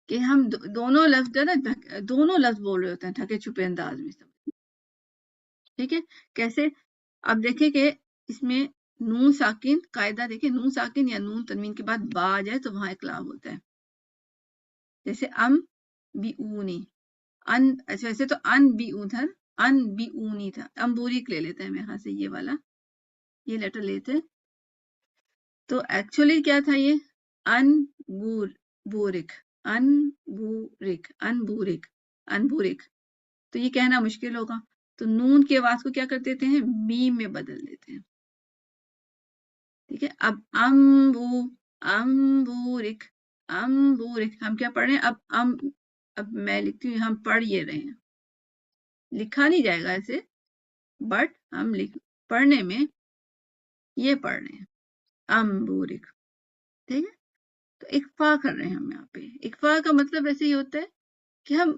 کہ ہم دونوں لفظ جو ہے نا دونوں لفظ بول رہے ہوتے ہیں ڈھکے چھپے انداز میں. ٹھیک ہے، کیسے؟ اب دیکھیں کہ اس میں نون ساکن قاعدہ دیکھیں، نون ساکن یا نون تنوین کے بعد با آ جائے تو وہاں اقلاب ہوتا ہے. جیسے بی اونی اچھا ویسے تو بی اون تھا، بی اونی تھا. بوریک لے لیتے ہیں میں یہاں سے، یہ والا یہ لیٹر لیتے ہیں تو ایکچولی کیا تھا یہ بورک بورک. تو یہ کہنا مشکل ہوگا، تو نون کی آواز کو کیا کر دیتے ہیں، میم میں بدل دیتے ہیں. ٹھیک ہے، اب امبورک ہم کیا پڑھ رہے ہیں؟ اب میں لکھتی ہوں، ہم پڑھ یہ رہے ہیں، لکھا نہیں جائے گا ایسے بٹ ہم پڑھنے میں یہ پڑھ رہے ہیں امبورک. ٹھیک ہے، تو اکفا کر رہے ہیں ہم یہاں پہ. اکفا کا مطلب ایسے ہی ہوتا ہے کہ ہم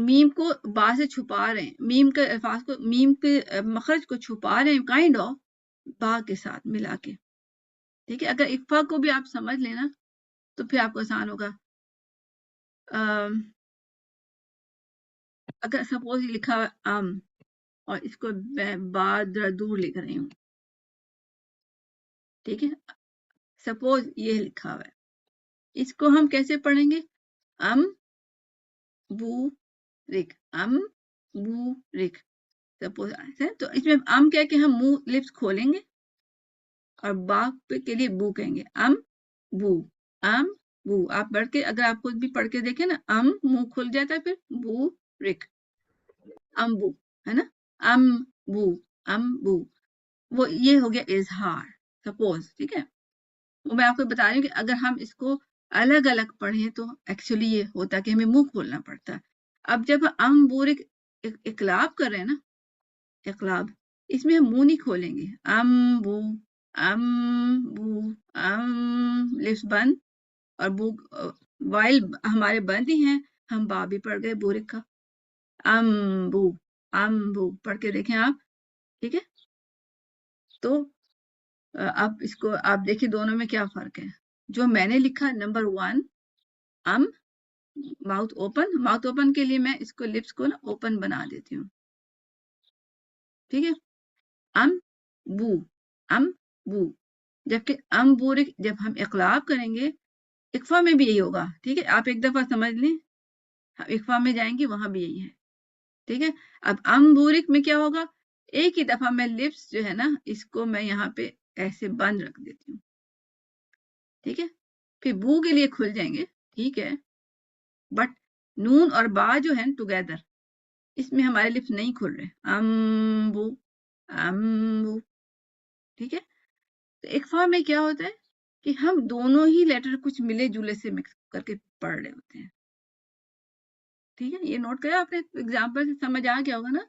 میم کو با سے چھپا رہے ہیں، میم کے الفاظ کو، میم کے مخرج کو چھپا رہے ہیں کائنڈ آف با کے ساتھ ملا کے. ٹھیک ہے، اگر اکفا کو بھی آپ سمجھ لینا تو پھر آپ کو آسان ہوگا. اگر سپوز یہ لکھا ہوا اور اس کو دور لکھ رہی ہوں، ٹھیک ہے، سپوز یہ لکھا ہوا ہے، اس کو ہم کیسے پڑھیں گے؟ بو رک سپوز. تو اس میں کیا کہ ہم منہ لپس کھولیں گے اور با کے لیے بو کہیں گے. بو آپ پڑھ کے اگر آپ خود بھی پڑھ کے دیکھیں نا، منہ کھل جاتا ہے، پھر بو رک بو ہے نا، بو وہ یہ ہو گیا اظہار سپوز. ٹھیک ہے، وہ میں آپ کو بتا رہی ہوں کہ اگر ہم اس کو الگ الگ پڑھیں تو ایکچولی یہ ہوتا ہے کہ ہمیں منہ کھولنا پڑتا ہے. اب جب بورک اقلاب کر رہے ہیں نا، اقلاب اس میں ہم منہ نہیں کھولیں گے. بو لپس بند، اور بو وائل ہمارے بند ہی ہیں، ہم با بھی پڑھ گئے بورک کا. بو پڑھ کے دیکھیں آپ. ٹھیک ہے، تو اب اس کو آپ دیکھیں دونوں میں کیا فرق ہے. جو میں نے لکھا نمبر 1 ماؤتھ اوپن کے لیے میں اس کو لپس کو نا اوپن بنا دیتی ہوں. ٹھیک ہے، بو جبکہ بورک جب ہم اقلاب کریں گے، اقفا میں بھی یہی ہوگا. ٹھیک ہے، آپ ایک دفعہ سمجھ لیں، اقفا میں جائیں گے وہاں بھی یہی ہے. ٹھیک ہے، اب بورک میں کیا ہوگا، ایک ہی دفعہ میں لپس جو ہے نا اس کو میں یہاں پہ ایسے بند رکھ دیتی ہوں. ٹھیک ہے، پھر بو کے لیے کھل جائیں گے. ٹھیک ہے، بٹ نون اور با جو ہے ٹوگیدر اس میں ہمارے لپس نہیں کھل رہے. بو ٹھیک ہے، تو اقفا میں کیا ہوتا ہے کہ ہم دونوں ہی لیٹر کچھ ملے جلے سے مکس کر کے پڑھ رہے ہوتے ہیں. ٹھیک ہے، یہ نوٹ کریں آپ نے، اگزامپل سے سمجھ آ گیا ہوگا نا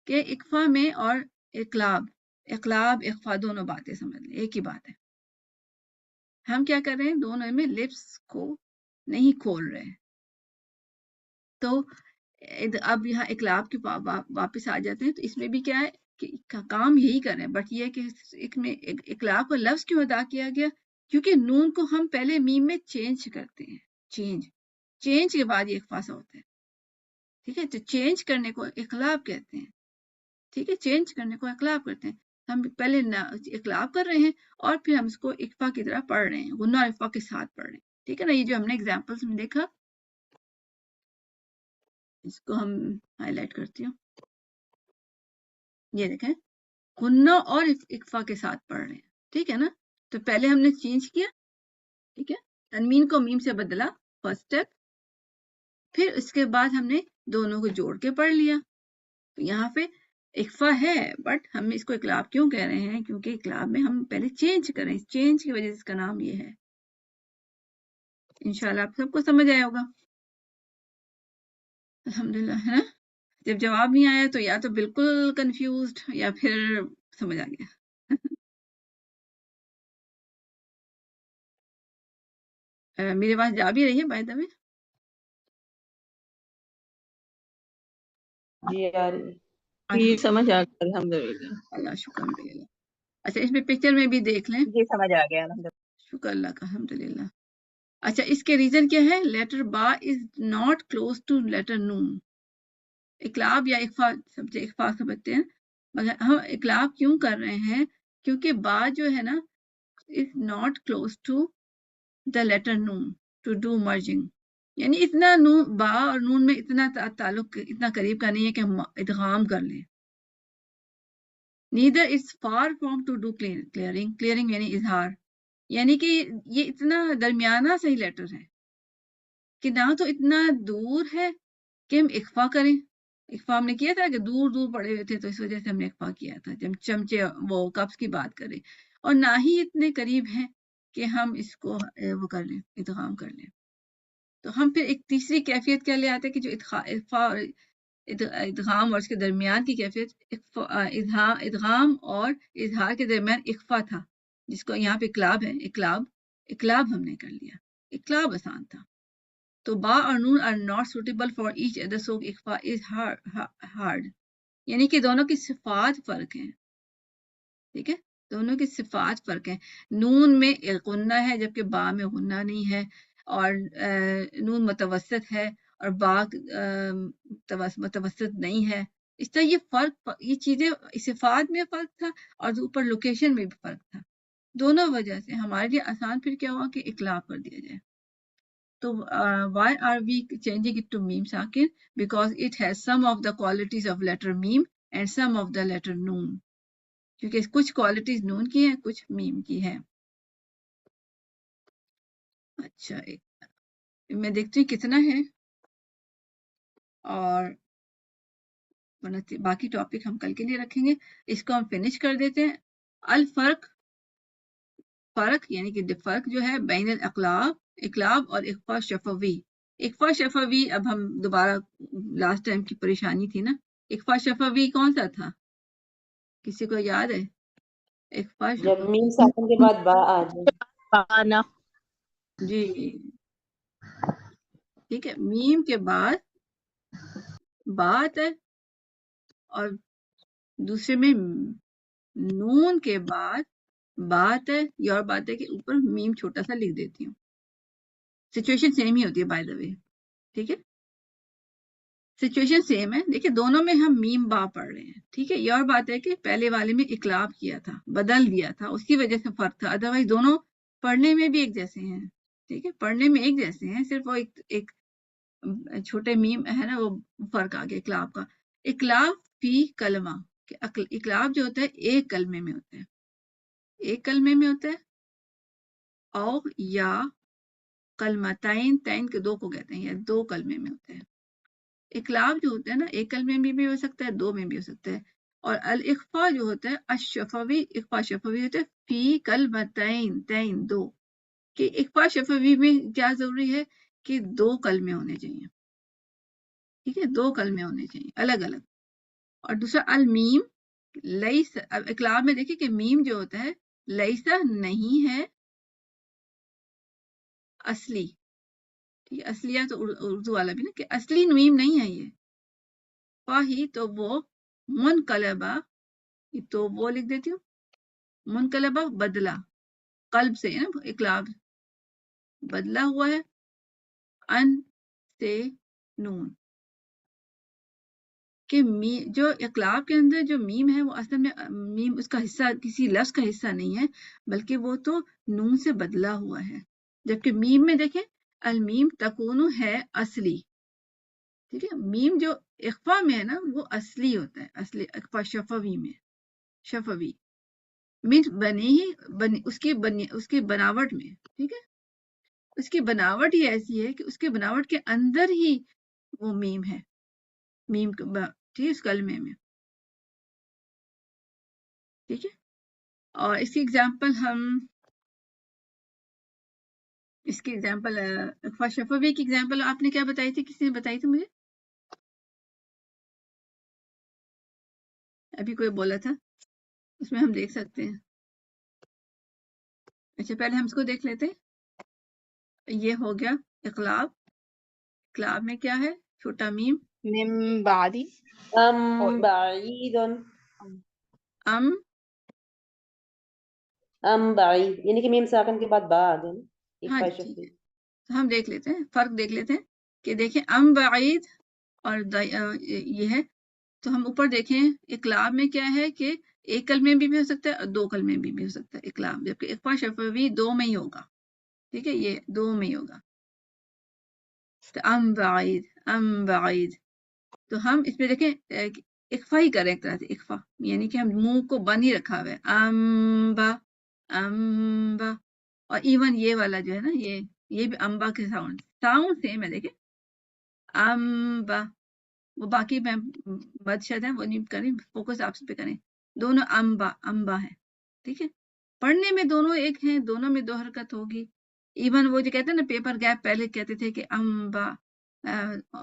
کہ اقفا میں اور اقلاب اقفا دونوں باتیں سمجھ لیں، ایک ہی بات ہے. ہم کیا کر رہے ہیں، دونوں میں لپس کو نہیں کھول رہے. تو اب یہاں اقلاب کے واپس آ جاتے ہیں، تو اس میں بھی کیا ہے کہ کام یہی کر رہے ہیں، بٹ یہ کہ ایک میں اقلاب کا لفظ کیوں ادا کیا گیا، کیونکہ نون کو ہم پہلے میم میں چینج کرتے ہیں. چینج کے بعد یہ اقفا ہوتا ہے. ٹھیک ہے، تو چینج کرنے کو اقلاب کہتے ہیں. ٹھیک ہے، چینج کرنے کو اقلاب کرتے ہیں. ہم پہلے اقلاب کر رہے ہیں اور پھر ہم اس کو اقفا کی طرح پڑھ رہے ہیں، غنہ اور اقفا کے ساتھ پڑھ رہے ہیں. ٹھیک ہے نا، یہ جو ہم نے ایگزامپلس میں دیکھا، اس کو ہم ہائی لائٹ کرتی ہوں. یہ دیکھیں، غنہ اور اقفا کے ساتھ پڑھ رہے ہیں. ٹھیک ہے نا، تو پہلے ہم نے چینج کیا. ٹھیک ہے، تنوین کو میم سے بدلا، فرسٹ اسٹیپ. پھر اس کے بعد ہم نے دونوں کو جوڑ کے پڑھ لیا. تو یہاں پہ اقفا ہے، بٹ ہم اس کو اقلاب کیوں کہہ رہے ہیں، کیونکہ اقلاب میں ہم پہلے چینج کریں، چینج کی وجہ سے اس کا نام یہ ہے. انشاءاللہ آپ سب کو سمجھ آیا ہوگا الحمدللہ، ہے نا. جب جواب نہیں آیا تو یا تو بالکل کنفیوزڈ یا پھر سمجھ آ گیا. میری بات جا بھی رہی ہے بائی دا وے؟ جی آ رہی ہے، جی سمجھ آ گیا الحمدللہ. اللہ شکر الحمدللہ. اچھا، اس میں پکچر میں بھی دیکھ لیں. جی سمجھ آ گیا الحمدللہ. شکر اللہ کا الحمدللہ. اچھا، اس کے ریزن کیا ہے، لیٹر با is not close to letter نون. اقلاب یا اقفا سمجھتے ہیں، مگر ہم اقلاب کیوں کر رہے ہیں، کیونکہ با جو ہے نا is not close to the letter نون ٹو ڈو مرجنگ. یعنی اتنا نون، با اور نون میں اتنا تعلق اتنا قریب کا نہیں ہے کہ ہم ادغام کر لیں. Neither is far from to do clearing یعنی اظہار. یعنی کہ یہ اتنا درمیانہ صحیح لیٹر ہے کہ نہ تو اتنا دور ہے کہ ہم اخفا کریں. اخفا ہم نے کیا تھا کہ دور دور پڑے ہوئے تھے، تو اس وجہ سے ہم نے اخفا کیا تھا جب چمچے وہ کپس کی بات کریں، اور نہ ہی اتنے قریب ہیں کہ ہم اس کو وہ کر لیں، ادغام کر لیں. تو ہم پھر ایک تیسری کیفیت کیا لے آتے کہ جو اخفا اور ادغام اور اس کے درمیان کی کیفیت، ادغام اور اظہار کے درمیان اخفا تھا، جس کو یہاں پہ اقلاب ہے. اقلاب ہم نے کر لیا، اقلاب آسان تھا. تو با اور نون are not suitable for each other, so اخفا is hard. یعنی کہ دونوں کی صفات فرق ہیں. ٹھیک ہے، دونوں کی صفات فرق ہیں. نون میں غنہ ہے جبکہ با میں غنہ نہیں ہے، اور نون متوسط ہے اور با متوسط نہیں ہے. اس طرح یہ فرق، یہ چیزیں صفات میں فرق تھا اور اوپر لوکیشن میں بھی فرق تھا. دونوں وجہ سے ہمارے لیے آسان پھر کیا ہوا کہ اقلاب کر دیا جائے. تو why are we changing it to meme sakin? Because it has some of the qualities of letter meme and some of the letter noon. کیونکہ کچھ کوالٹیز نون کی ہیں، کچھ میم کی ہیں. اچھا، میں دیکھتی ہوں کتنا ہے، اور باقی ٹاپک ہم کل کے لیے رکھیں گے. اس کو ہم فنش کر دیتے ہیں. فرق یعنی کہ فرق جو ہے بین اقلاب اور اخفا شفوی. اخفا شفوی اب ہم دوبارہ، لاسٹ ٹائم کی پریشانی تھی نا، اخفا شفوی کون سا تھا، کسی کو یاد ہے؟ اخفا جب شفوی، میم ساکن کے بعد با آ جائے. بانا. جی ٹھیک ہے، میم کے بعد بات ہے، اور دوسرے میں نون کے بعد بات ہے. یہ اور بات ہے کہ اوپر میم چھوٹا سا لکھ دیتی ہوں. سچویشن سیم ہی ہوتی ہے بائی دا وے. ٹھیک ہے، سچویشن سیم ہے. دیکھیں دونوں میں ہم میم با پڑھ رہے ہیں. ٹھیک ہے، یہ اور بات ہے کہ پہلے والے میں اقلاب کیا تھا، بدل دیا تھا، اس کی وجہ سے فرق تھا. ادروائز دونوں پڑھنے میں بھی ایک جیسے ہیں. ٹھیک ہے، پڑھنے میں ایک جیسے ہیں، صرف وہ ایک چھوٹے میم ہے نا، وہ فرق آ گیا اقلاب کا. اقلاب فی کلمہ، کہ اقلاب جو ہوتا ہے ایک کلمے میں ہوتا ہے، ایک کلمے میں ہوتا ہے، او یا کلمتین، تین کے دو کو کہتے ہیں، یا دو کلمے میں ہوتا ہے. اقلاب جو ہوتا ہے نا ایک کلمے میں بھی ہو سکتا ہے، دو میں بھی ہو سکتا ہے. اور الاخفا جو ہوتا ہے الشفوی، اخفا شفوی ہوتا ہے فی کلمتین، تین دو، کہ اخفا شفوی میں کیا ضروری ہے کہ دو کلمے ہونے چاہیے. ٹھیک ہے، 2 کلمے ہونے چاہیے الگ الگ. اور دوسرا المیم لیس. اب اقلاب میں دیکھیں کہ میم جو ہوتا ہے لیسا نہیں ہے اصلی. ٹھیک ہے، اصلیہ تو اردو والا بھی نا کہ اصلی میم نہیں ہے یہ. فاہی تو وہ منقلبہ، تو وہ لکھ دیتی ہوں منقلبہ بدلا، قلب سے ہے نا اقلاب بدلا ہوا ہے، ان سے نون. کہ جو اقلاب کے اندر جو میم ہے وہ اصل میں میم اس کا حصہ کسی لفظ کا حصہ نہیں ہے بلکہ وہ تو نون سے بدلا ہوا ہے. جبکہ میم میں دیکھیں المیم تکونو ہے اصلی. ٹھیک ہے، میم جو اخفا میں ہے نا وہ اصلی ہوتا ہے، اصلی اخفا شفوی میں، شفوی من بنی ہی اس کی بناوٹ میں. ٹھیک ہے، اس کی بناوٹ ہی ایسی ہے کہ اس کی بناوٹ کے اندر ہی وہ میم ہے، میم ٹھیک ہے اس کلمے میں. ٹھیک ہے، اور اس کی ایگزامپل اخفا شفوی کی ایگزامپل آپ نے کیا بتائی تھی، کسی نے بتائی تھی مجھے؟ ابھی کوئی بولا تھا، اس میں ہم دیکھ سکتے ہیں. اچھا پہلے ہم اس کو دیکھ لیتے ہیں. یہ ہو گیا اقلاب. اقلاب میں کیا ہے؟ چھوٹا میم من بعدی أم بعيد ام أم بعيد یعنی کہ میم ساکن کے بعد با آ گئے نا. ہاں اقفا جی ٹھیک شفوی. ہے، تو ہم دیکھ لیتے ہیں فرق دیکھ لیتے ہیں کہ دیکھیں ام بعید اور یہ ہے. تو ہم اوپر دیکھیں اقلاب میں کیا ہے کہ ایک کلمے میں بھی ہو سکتا ہے اور 2 کلمے میں بھی ہو سکتا ہے اقلاب، جبکہ اخفا شفوی 2 میں ہی ہوگا. ٹھیک ہے، یہ 2 میں ہی ہوگا. تو ام بعید. تو ہم اس میں دیکھیں اخفا ہی کریں ایک طرح سے، اخفا یعنی کہ ہم منہ کو بند ہی رکھا ہوا ہے. امبا. اور ایون یہ والا جو ہے نا یہ بھی امبا کے ساؤنڈ سیم ہے. دیکھیں امبا، وہ باقی میں مد شد ہے وہ نہیں کریں، فوکس آپ پہ کریں. دونوں امبا ہے. ٹھیک ہے، پڑھنے میں دونوں ایک ہیں، دونوں میں 2 حرکت ہوگی. ایون وہ جو کہتے ہیں نا پیپر گیپ، پہلے کہتے تھے کہ امبا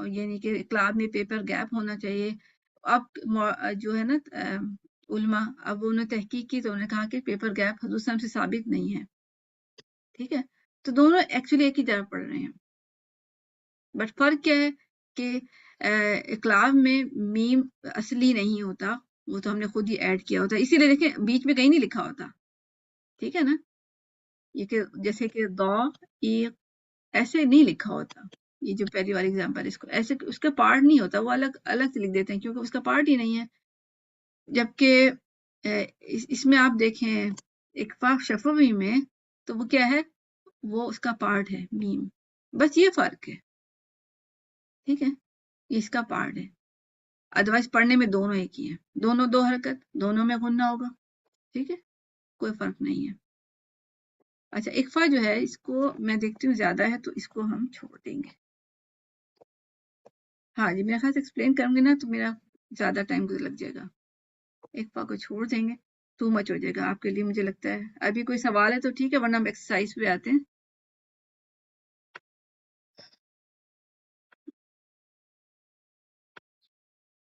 یعنی کہ اقلاب میں پیپر گیپ ہونا چاہیے. اب جو ہے نا علماء اب انہوں نے تحقیق کی تو انہوں نے کہا کہ پیپر گیپ حضور صلی اللہ علیہ وسلم سے ثابت نہیں ہے. ٹھیک ہے، تو دونوں ایکچولی ایک ہی طرح پڑھ رہے ہیں. بٹ فرق کیا ہے کہ اقلاب میں میم اصلی نہیں ہوتا، وہ تو ہم نے خود ہی ایڈ کیا ہوتا ہے، اسی لیے دیکھیں بیچ میں کہیں نہیں لکھا ہوتا. ٹھیک ہے نا، یہ کہ جیسے کہ ایسے نہیں لکھا ہوتا. یہ جو پہلی والی ایگزامپل اس کو ایسے اس کا پارٹ نہیں ہوتا، وہ الگ سے لکھ دیتے ہیں کیونکہ اس کا پارٹ ہی نہیں ہے. جبکہ اس میں آپ دیکھیں اخفا شفوی میں تو وہ کیا ہے، وہ اس کا پارٹ ہے میم. بس یہ فرق ہے. ٹھیک ہے، یہ اس کا پارٹ ہے. ادروائز پڑھنے میں دونوں ایک ہی ہیں، دونوں 2 حرکت، دونوں میں غنہ ہوگا. ٹھیک ہے، کوئی فرق نہیں ہے. اچھا اخفا جو ہے اس کو میں دیکھتی ہوں زیادہ ہے تو اس کو ہم چھوڑ دیں گے. ہاں جی، میرے خیال سے ایکسپلین کروں گی نا تو میرا زیادہ ٹائم لگ جائے گا. اخفا کو چھوڑ دیں گے، ٹو مچ ہو جائے گا آپ کے لیے مجھے لگتا ہے. ابھی کوئی سوال ہے تو ٹھیک ہے، ورنہ ہم ایکسرسائز پہ آتے ہیں.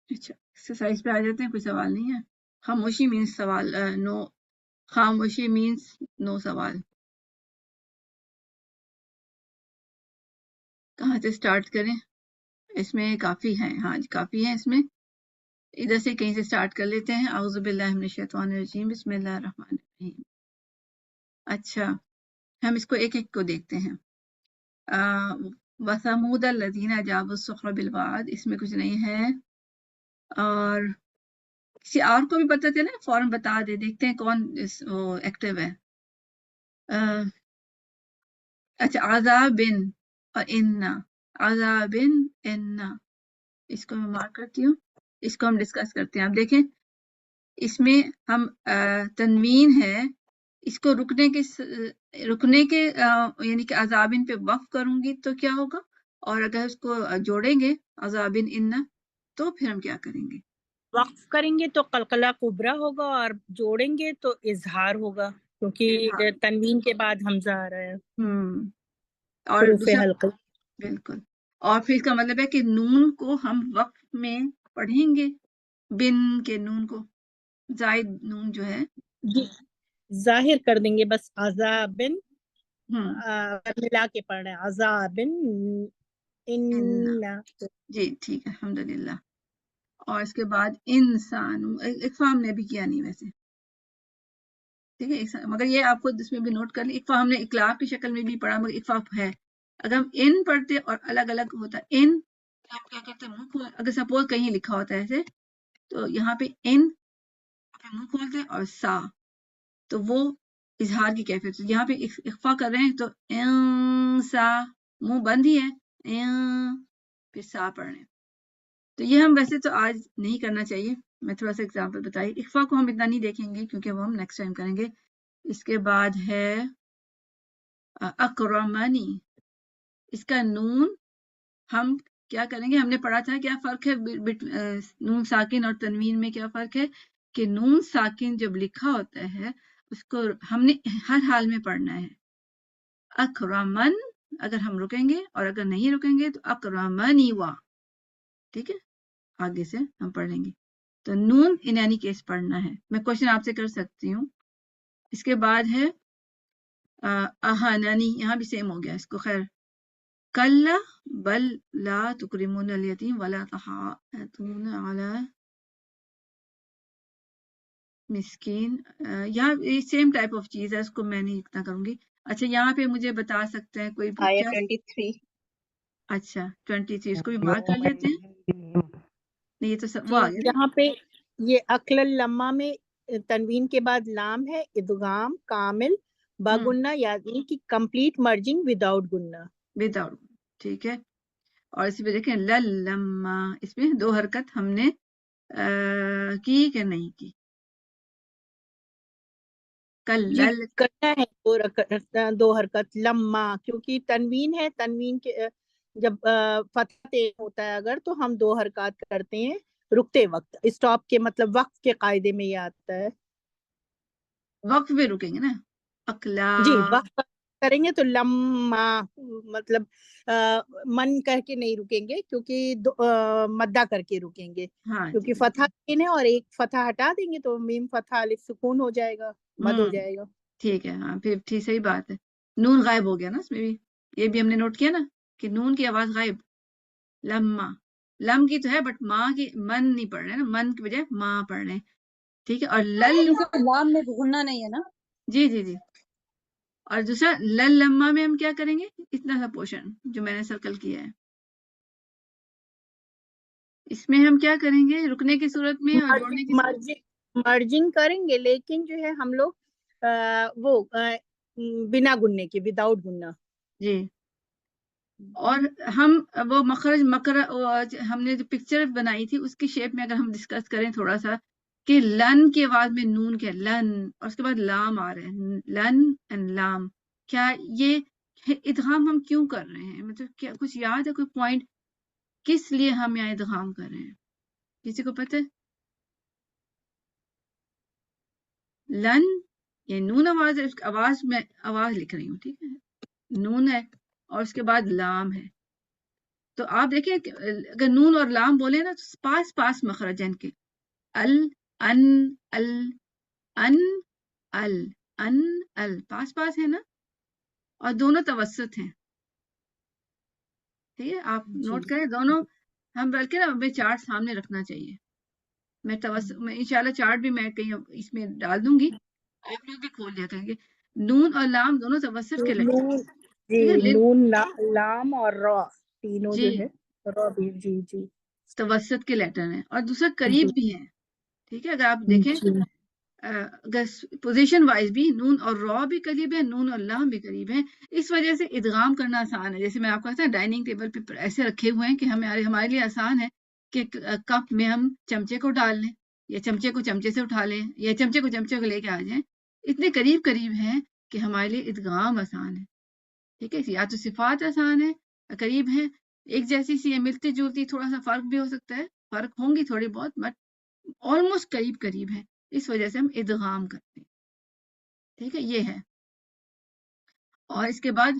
اچھا ایکسرسائز پہ آ جاتے ہیں، کوئی سوال نہیں ہے. خاموشی مینس سوال نو، خاموشی مینس نو سوال. کہاں سے سٹارٹ کریں؟ اس میں کافی ہیں، ہاں جی کافی ہیں. اس میں ادھر سے کہیں سے سٹارٹ کر لیتے ہیں. اعوذ باللہ من الشیطان الرجیم، بسم اللہ الرحمن الرحیم. اچھا ہم اس کو ایک ایک کو دیکھتے ہیں. وَثَمُودَ الَّذِينَ جَابُوا الصَّخْرَ بِالْوَادِ، اس میں کچھ نہیں ہے. اور کسی اور کو بھی پتہ چلے فوراً بتا دے، دیکھتے ہیں کون ایکٹیو ہے. اچھا عذابن اور انا، عذابن انا، اس کو میں مارک کرتی ہوں. اس کو ہم ڈسکس کرتے ہیں. اب دیکھیں اس میں ہم تنوین ہے، اس کو رکنے کے یعنی کہ عذابن پہ وقف کروں گی تو کیا ہوگا، اور اگر اس کو جوڑیں گے عذابن انا تو پھر ہم کیا کریں گے؟ وقف کریں گے تو قلقلہ کبرا ہوگا، اور جوڑیں گے تو اظہار ہوگا کیونکہ تنوین کے بعد حمزہ آ رہا ہے، اور حروف دوسرا حلقہ. بالکل. اور پھر اس کا مطلب ہے کہ نون کو ہم وقف میں پڑھیں گے، بن کے نون کو، زائد نون جو ہے جی ظاہر کر دیں گے بس عذابن ملا کے پڑھ رہے ہیں عذابن ان جی ٹھیک ہے الحمدللہ. اور اس کے بعد انسان اقفا ہم نے بھی کیا نہیں ویسے، ٹھیک ہے، مگر یہ آپ کو اس میں بھی نوٹ کر لیں، اقفا ہم نے اقلاب کی شکل میں بھی پڑھا مگر اقفا ہے. اگر ہم ان پڑھتے اور الگ الگ ہوتا ان، تو ہم کیا کرتے ہیں منہ کھول، اگر سپوز کہیں لکھا ہوتا ہے ایسے، تو یہاں پہ ان منہ کھولتے اور سا، تو وہ اظہار کی کیفیت. یہاں پہ اخفا کر رہے ہیں تو سا، منہ بند ہی ہے، پھر سا پڑھ رہے ہیں. تو یہ ہم ویسے تو آج نہیں کرنا چاہیے، میں تھوڑا سا اگزامپل بتائی. اخفا کو ہم اتنا نہیں دیکھیں گے کیونکہ وہ ہم نیکسٹ ٹائم کریں گے. اس کے بعد ہے اکرمنی، اس کا نون ہم کیا کریں گے، ہم نے پڑھا تھا کیا فرق ہے نون ساکن اور تنوین میں، کیا فرق ہے کہ نون ساکن جب لکھا ہوتا ہے اس کو ہم نے ہر حال میں پڑھنا ہے. اکرمن اگر ہم رکیں گے اور اگر نہیں رکیں گے تو اکرمنی وا، ٹھیک ہے، آگے سے ہم پڑھ لیں گے. تو نون ان اینی کیس پڑھنا ہے. میں کوشچن آپ سے کر سکتی ہوں. اس کے بعد ہے اہانانی، یہاں بھی سیم ہو گیا اس کو. خیر، کلا بل لا تکرمون الیتیم ولا تحاضون علی مسکین، یہاں سیم ٹائپ آف چیز ہے، اس کو میں نہیں اتنا کروں گی. اچھا یہاں پہ مجھے بتا سکتے ہیں کوئی بھی آیا کیا؟ 23. اچھا 23 اس کو بھی مارک کر لیتے ہیں. نہیں یہ تو سب وہ جی آ گیا نا. یہاں پہ یہ عقل اللمہ میں تنوین کے بعد لام ہے، ادغام کامل باگنہ، یعنی کہ کمپلیٹ مرجنگ وداؤٹ گنہ. وداؤٹ، ٹھیک ہے. اور اسی پہ دیکھیں لما، اس میں دو حرکت ہم نے کی کہ نہیں کی؟ جی کرنا ہے دو حرکت لما، کیونکہ تنوین ہے، تنوین کے جب فتح ہوتا ہے اگر تو ہم دو حرکات کرتے ہیں رکتے وقت، اسٹاپ کے مطلب وقت کے قاعدے میں یہ آتا ہے. وقت پہ رکیں گے نا، اکلا. جی وقت کریں گے تو لما مطلب من کر کے نہیں رکیں گے، کیونکہ مدہ کر کے رکیں گے، ہاں کیونکہ فتح ہے اور ایک فتح ہٹا دیں گے تو میم فتح الف سکون ہو جائے گا، مد ہو جائے گا. ٹھیک ہے. ہاں پھر ٹھیک، صحیح بات ہے. نون غائب ہو گیا نا اس میں بھی، یہ بھی ہم نے نوٹ کیا نا کہ نون کی آواز غائب. لما، لم کی تو ہے بٹ ماں کی من نہیں پڑھ رہے نا، من کی بجائے ماں پڑھ رہے ہیں، ٹھیک ہے. اور لل، کیونکہ لام میں غنہ نہیں ہے نا. جی جی جی. اور دوسرا لل لما میں ہم کیا کریں گے، اتنا سا پورشن جو میں نے سرکل کیا ہے، اس میں ہم کیا کریں گے رکنے کی صورت میں اور جوڑنے کی صورت. مرجنگ کریں گے لیکن جو ہے ہم لوگ وہ بنا گننے کے، وداؤٹ گننا. جی. اور ہم وہ مخرج ہم نے جو پکچر بنائی تھی اس کی شیپ میں اگر ہم ڈسکس کریں تھوڑا سا، کہ لن کی آواز میں نون کیا لن، اور اس کے بعد لام آ رہا ہے، لن اینڈ لام. کیا یہ ادغام ہم کیوں کر رہے ہیں، مطلب کیا کچھ یاد ہے کوئی پوائنٹ کس لیے ہم یہاں ادغام کر رہے ہیں؟ کسی کو پتہ ہے؟ لن یہ نون آواز ہے، آواز میں آواز لکھ رہی ہوں، ٹھیک ہے، نون ہے اور اس کے بعد لام ہے. تو آپ دیکھیں اگر نون اور لام بولے نا تو پاس پاس مخرج ہیں ان کے، ال ان ال ان ال ان ال پاس پاس ہے نا، اور دونوں توسط ہیں، ٹھیک ہے. آپ نوٹ کریں دونوں، ہم بلکہ نا ہمیں چارٹ سامنے رکھنا چاہیے. میں انشاءاللہ چارٹ بھی میں کہیں اس میں ڈال دوں گی، آپ لوگ بھی کھول لیا کریں گے. نون اور لام دونوں توسط کے لگے، جی نون لام اور را تینوں جو جی ہے را بھی، جی جی توسط کے لیٹر ہیں، اور دوسرا قریب بھی ہیں، ٹھیک ہے. اگر آپ دیکھیں اگر پوزیشن وائز بھی نون اور را بھی قریب ہے، نون اور لام بھی قریب ہیں، اس وجہ سے ادغام کرنا آسان ہے. جیسے میں آپ کو کہتا ہوں ڈائننگ ٹیبل پہ ایسے رکھے ہوئے ہیں کہ ہمارے لیے آسان ہے کہ کپ میں ہم چمچے کو ڈال لیں، یا چمچے کو چمچے سے اٹھا لیں، یا چمچے کو چمچے کو لے کے آ جائیں. اتنے قریب قریب ہیں کہ ہمارے لیے ادغام آسان ہے، ٹھیک ہے. یا تو صفات آسان ہے، قریب ہیں، ایک جیسی سی ہے، ملتی جلتی، تھوڑا سا فرق بھی ہو سکتا ہے، فرق ہوں گی تھوڑی بہت، بٹ آلموسٹ قریب قریب ہے، اس وجہ سے ہم ادغام کرتے ہیں، ٹھیک ہے. یہ ہے. اور اس کے بعد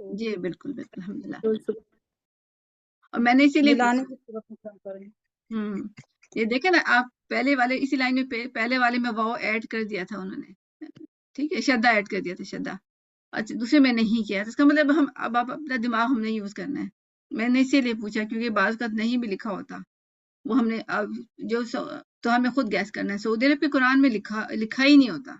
جی بالکل بالکل الحمدللہ. اور میں نے اسی لیے ملانے کی صورت میں کام کریں. یہ دیکھیں نا آپ پہلے والے اسی لائن میں پہلے والے میں واو ایڈ کر دیا تھا انہوں نے, ٹھیک ہے, شدہ ایڈ کر دیا تھا, شدہ. اچھا دوسرے میں نہیں کیا, اس کا مطلب اب آپ اپنا دماغ ہم نے یوز کرنا ہے. میں نے اسی لیے پوچھا کیونکہ بعض کا نہیں بھی لکھا ہوتا, وہ ہم نے اب جو تو ہمیں خود گیس کرنا ہے. سعودی عرب کے قرآن میں لکھا ہی نہیں ہوتا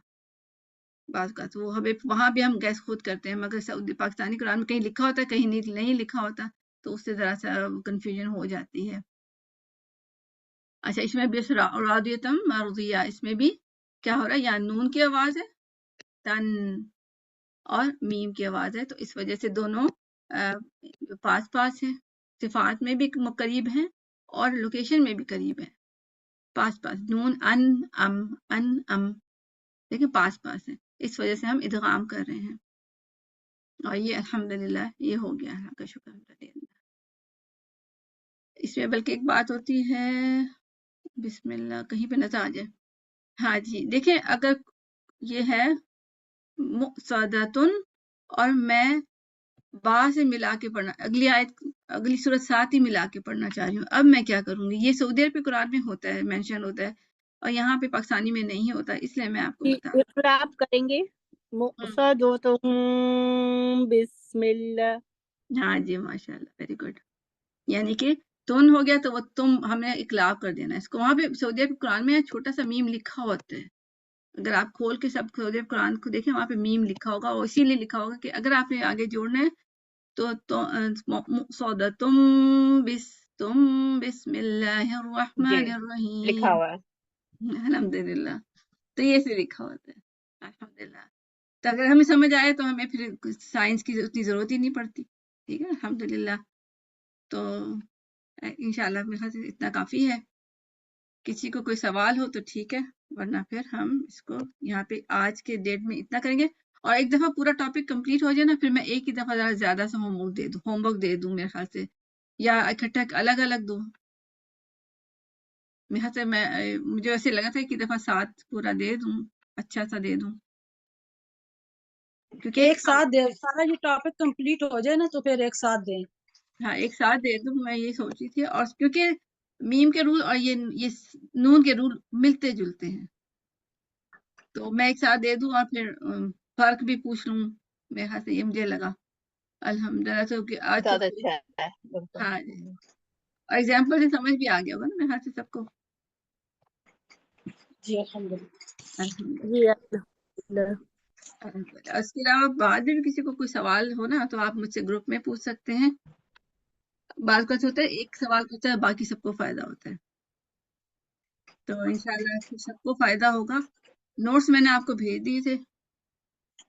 بعض کا, تو وہ ہمیں وہاں بھی ہم گیس خود کرتے ہیں, مگر پاکستانی قرآن میں کہیں لکھا ہوتا ہے کہیں نہیں لکھا ہوتا, تو اس سے ذرا سا کنفیوژن ہو جاتی ہے. اچھا اس میں بھی راضیتم مرضیہ, اس میں بھی کیا ہو رہا ہے, یا نون کی آواز ہے تن اور میم کی آواز ہے, تو اس وجہ سے دونوں پاس ہیں, صفات میں بھی قریب ہیں اور لوکیشن میں بھی قریب ہیں, پاس نون ان لیکن پاس ہے, اس وجہ سے ہم ادغام کر رہے ہیں. اور یہ الحمدللہ یہ ہو گیا, اللہ کا شکر الحمدللہ. اس میں بلکہ ایک بات ہوتی ہے, بسم اللہ کہیں پہ نظر آ جائے. ہاں جی دیکھیں, اگر یہ ہے مقصدتن اور میں با سے ملا کے پڑھنا, اگلی آیت اگلی صورت ساتھ ہی ملا کے پڑھنا چاہ رہی ہوں, اب میں کیا کروں گی. یہ سعودی عرب کے قرآن میں ہوتا ہے, مینشن ہوتا ہے, اور یہاں پہ پاکستانی میں نہیں ہوتا, اس لیے میں آپ کو بتا رہی اقراب کریں گے مقصدتم بسم اللہ. ہوں. ہاں جی ماشاء اللہ, ویری گڈ. یعنی کہ تن ہو گیا تو وہ تم ہم نے اقلاب کر دینا ہے اس کو. وہاں پہ سعودی عرب کے قرآن میں چھوٹا سا میم لکھا ہوتا ہے, اگر آپ کھول کے سب سعودی عرب قرآن کو دیکھیں وہاں پہ میم لکھا ہوگا, اور اسی لیے لکھا ہوگا کہ اگر آپ نے آگے جوڑنا ہے تو صادتم بسم اللہ الرحمن الرحیم, لکھا ہوا ہے. الحمدللہ. تو یہ سے لکھا ہوتا ہے الحمدللہ. تو اگر ہمیں سمجھ آئے تو ہمیں پھر سائنس کی اتنی ضرورت ہی نہیں پڑتی, ٹھیک ہے الحمدللہ. تو انشاءاللہ میرے خیال سے اتنا کافی ہے. کسی کو کوئی سوال ہو تو ٹھیک ہے, ورنہ پھر ہم اس کو یہاں پہ آج کے ڈیٹ میں اتنا کریں گے. اور ایک دفعہ پورا ٹاپک کمپلیٹ ہو جائے نا, پھر میں ایک ہی دفعہ زیادہ سے ہوم ورک دے دوں میرے خیال سے, یا اکٹھا الگ دوں. میرے خیال سے مجھے ویسے لگا تھا کہ دفعہ 7 پورا دے دوں, اچھا سا دے دوں, کیونکہ ایک ساتھ دے, سارا یہ ٹاپک کمپلیٹ ہو جائے نا تو پھر ایک ساتھ دیں. ہاں ایک ساتھ دے دوں, میں یہ سوچ رہی تھی. اور کیونکہ میم کے رول اور یہ نون کے رول ملتے جلتے ہیں, تو میں ایک ساتھ دے دوں اور پھر فرق بھی پوچھ لوں. میرے خیال سے یہ مجھے لگا الحمدللہ. تو کہ آج زیادہ اچھا ہے. ہاں اور ایگزامپل سے سمجھ بھی آ گیا ہوگا نا میرے خیال سے سب کو. جی الحمدللہ. الحمدللہ. جی الحمدللہ. اس کے علاوہ بعد میں بھی کسی کو کوئی سوال ہو نا تو آپ مجھ سے گروپ میں پوچھ سکتے ہیں. بعض کا ہوتا ہے ایک سوال ہوتا ہے باقی سب کو فائدہ ہوتا ہے, تو انشاءاللہ سب کو فائدہ ہوگا. نوٹس میں نے آپ کو بھیج دیے تھے,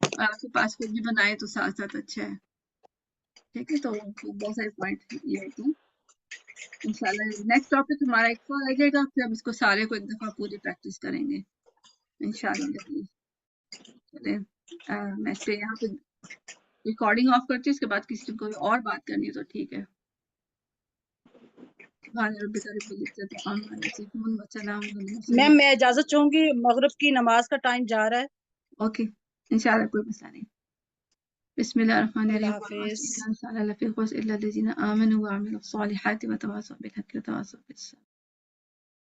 اور آپ کے پاس خود بھی بنائے تو ساتھ اچھا ہے, ٹھیک ہے. تو بہت سارے پوائنٹ یہ ہوتے ہیں. انشاءاللہ نیکسٹ ٹاپک ہمارا ایک اور آ جائے گا, پھر ہم اس کو سارے کو ایک دفعہ پوری پریکٹس کریں گے انشاءاللہ. چلیں میں اس پہ یہاں پہ ریکارڈنگ آف کرتی ہوں, اس کے بعد کسی کو اور بات کرنی ہے تو ٹھیک ہے. میم میں اجازت چاہوں گی, مغرب کی نماز کا ٹائم جا رہا ہے. اوکے انشاءاللہ کوئی مسئلہ نہیں. بسم اللہ الرحمن اللہ الرحیم. حافظ.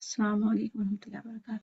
السلام علیکم و رحمۃ اللہ وبرکاتہ.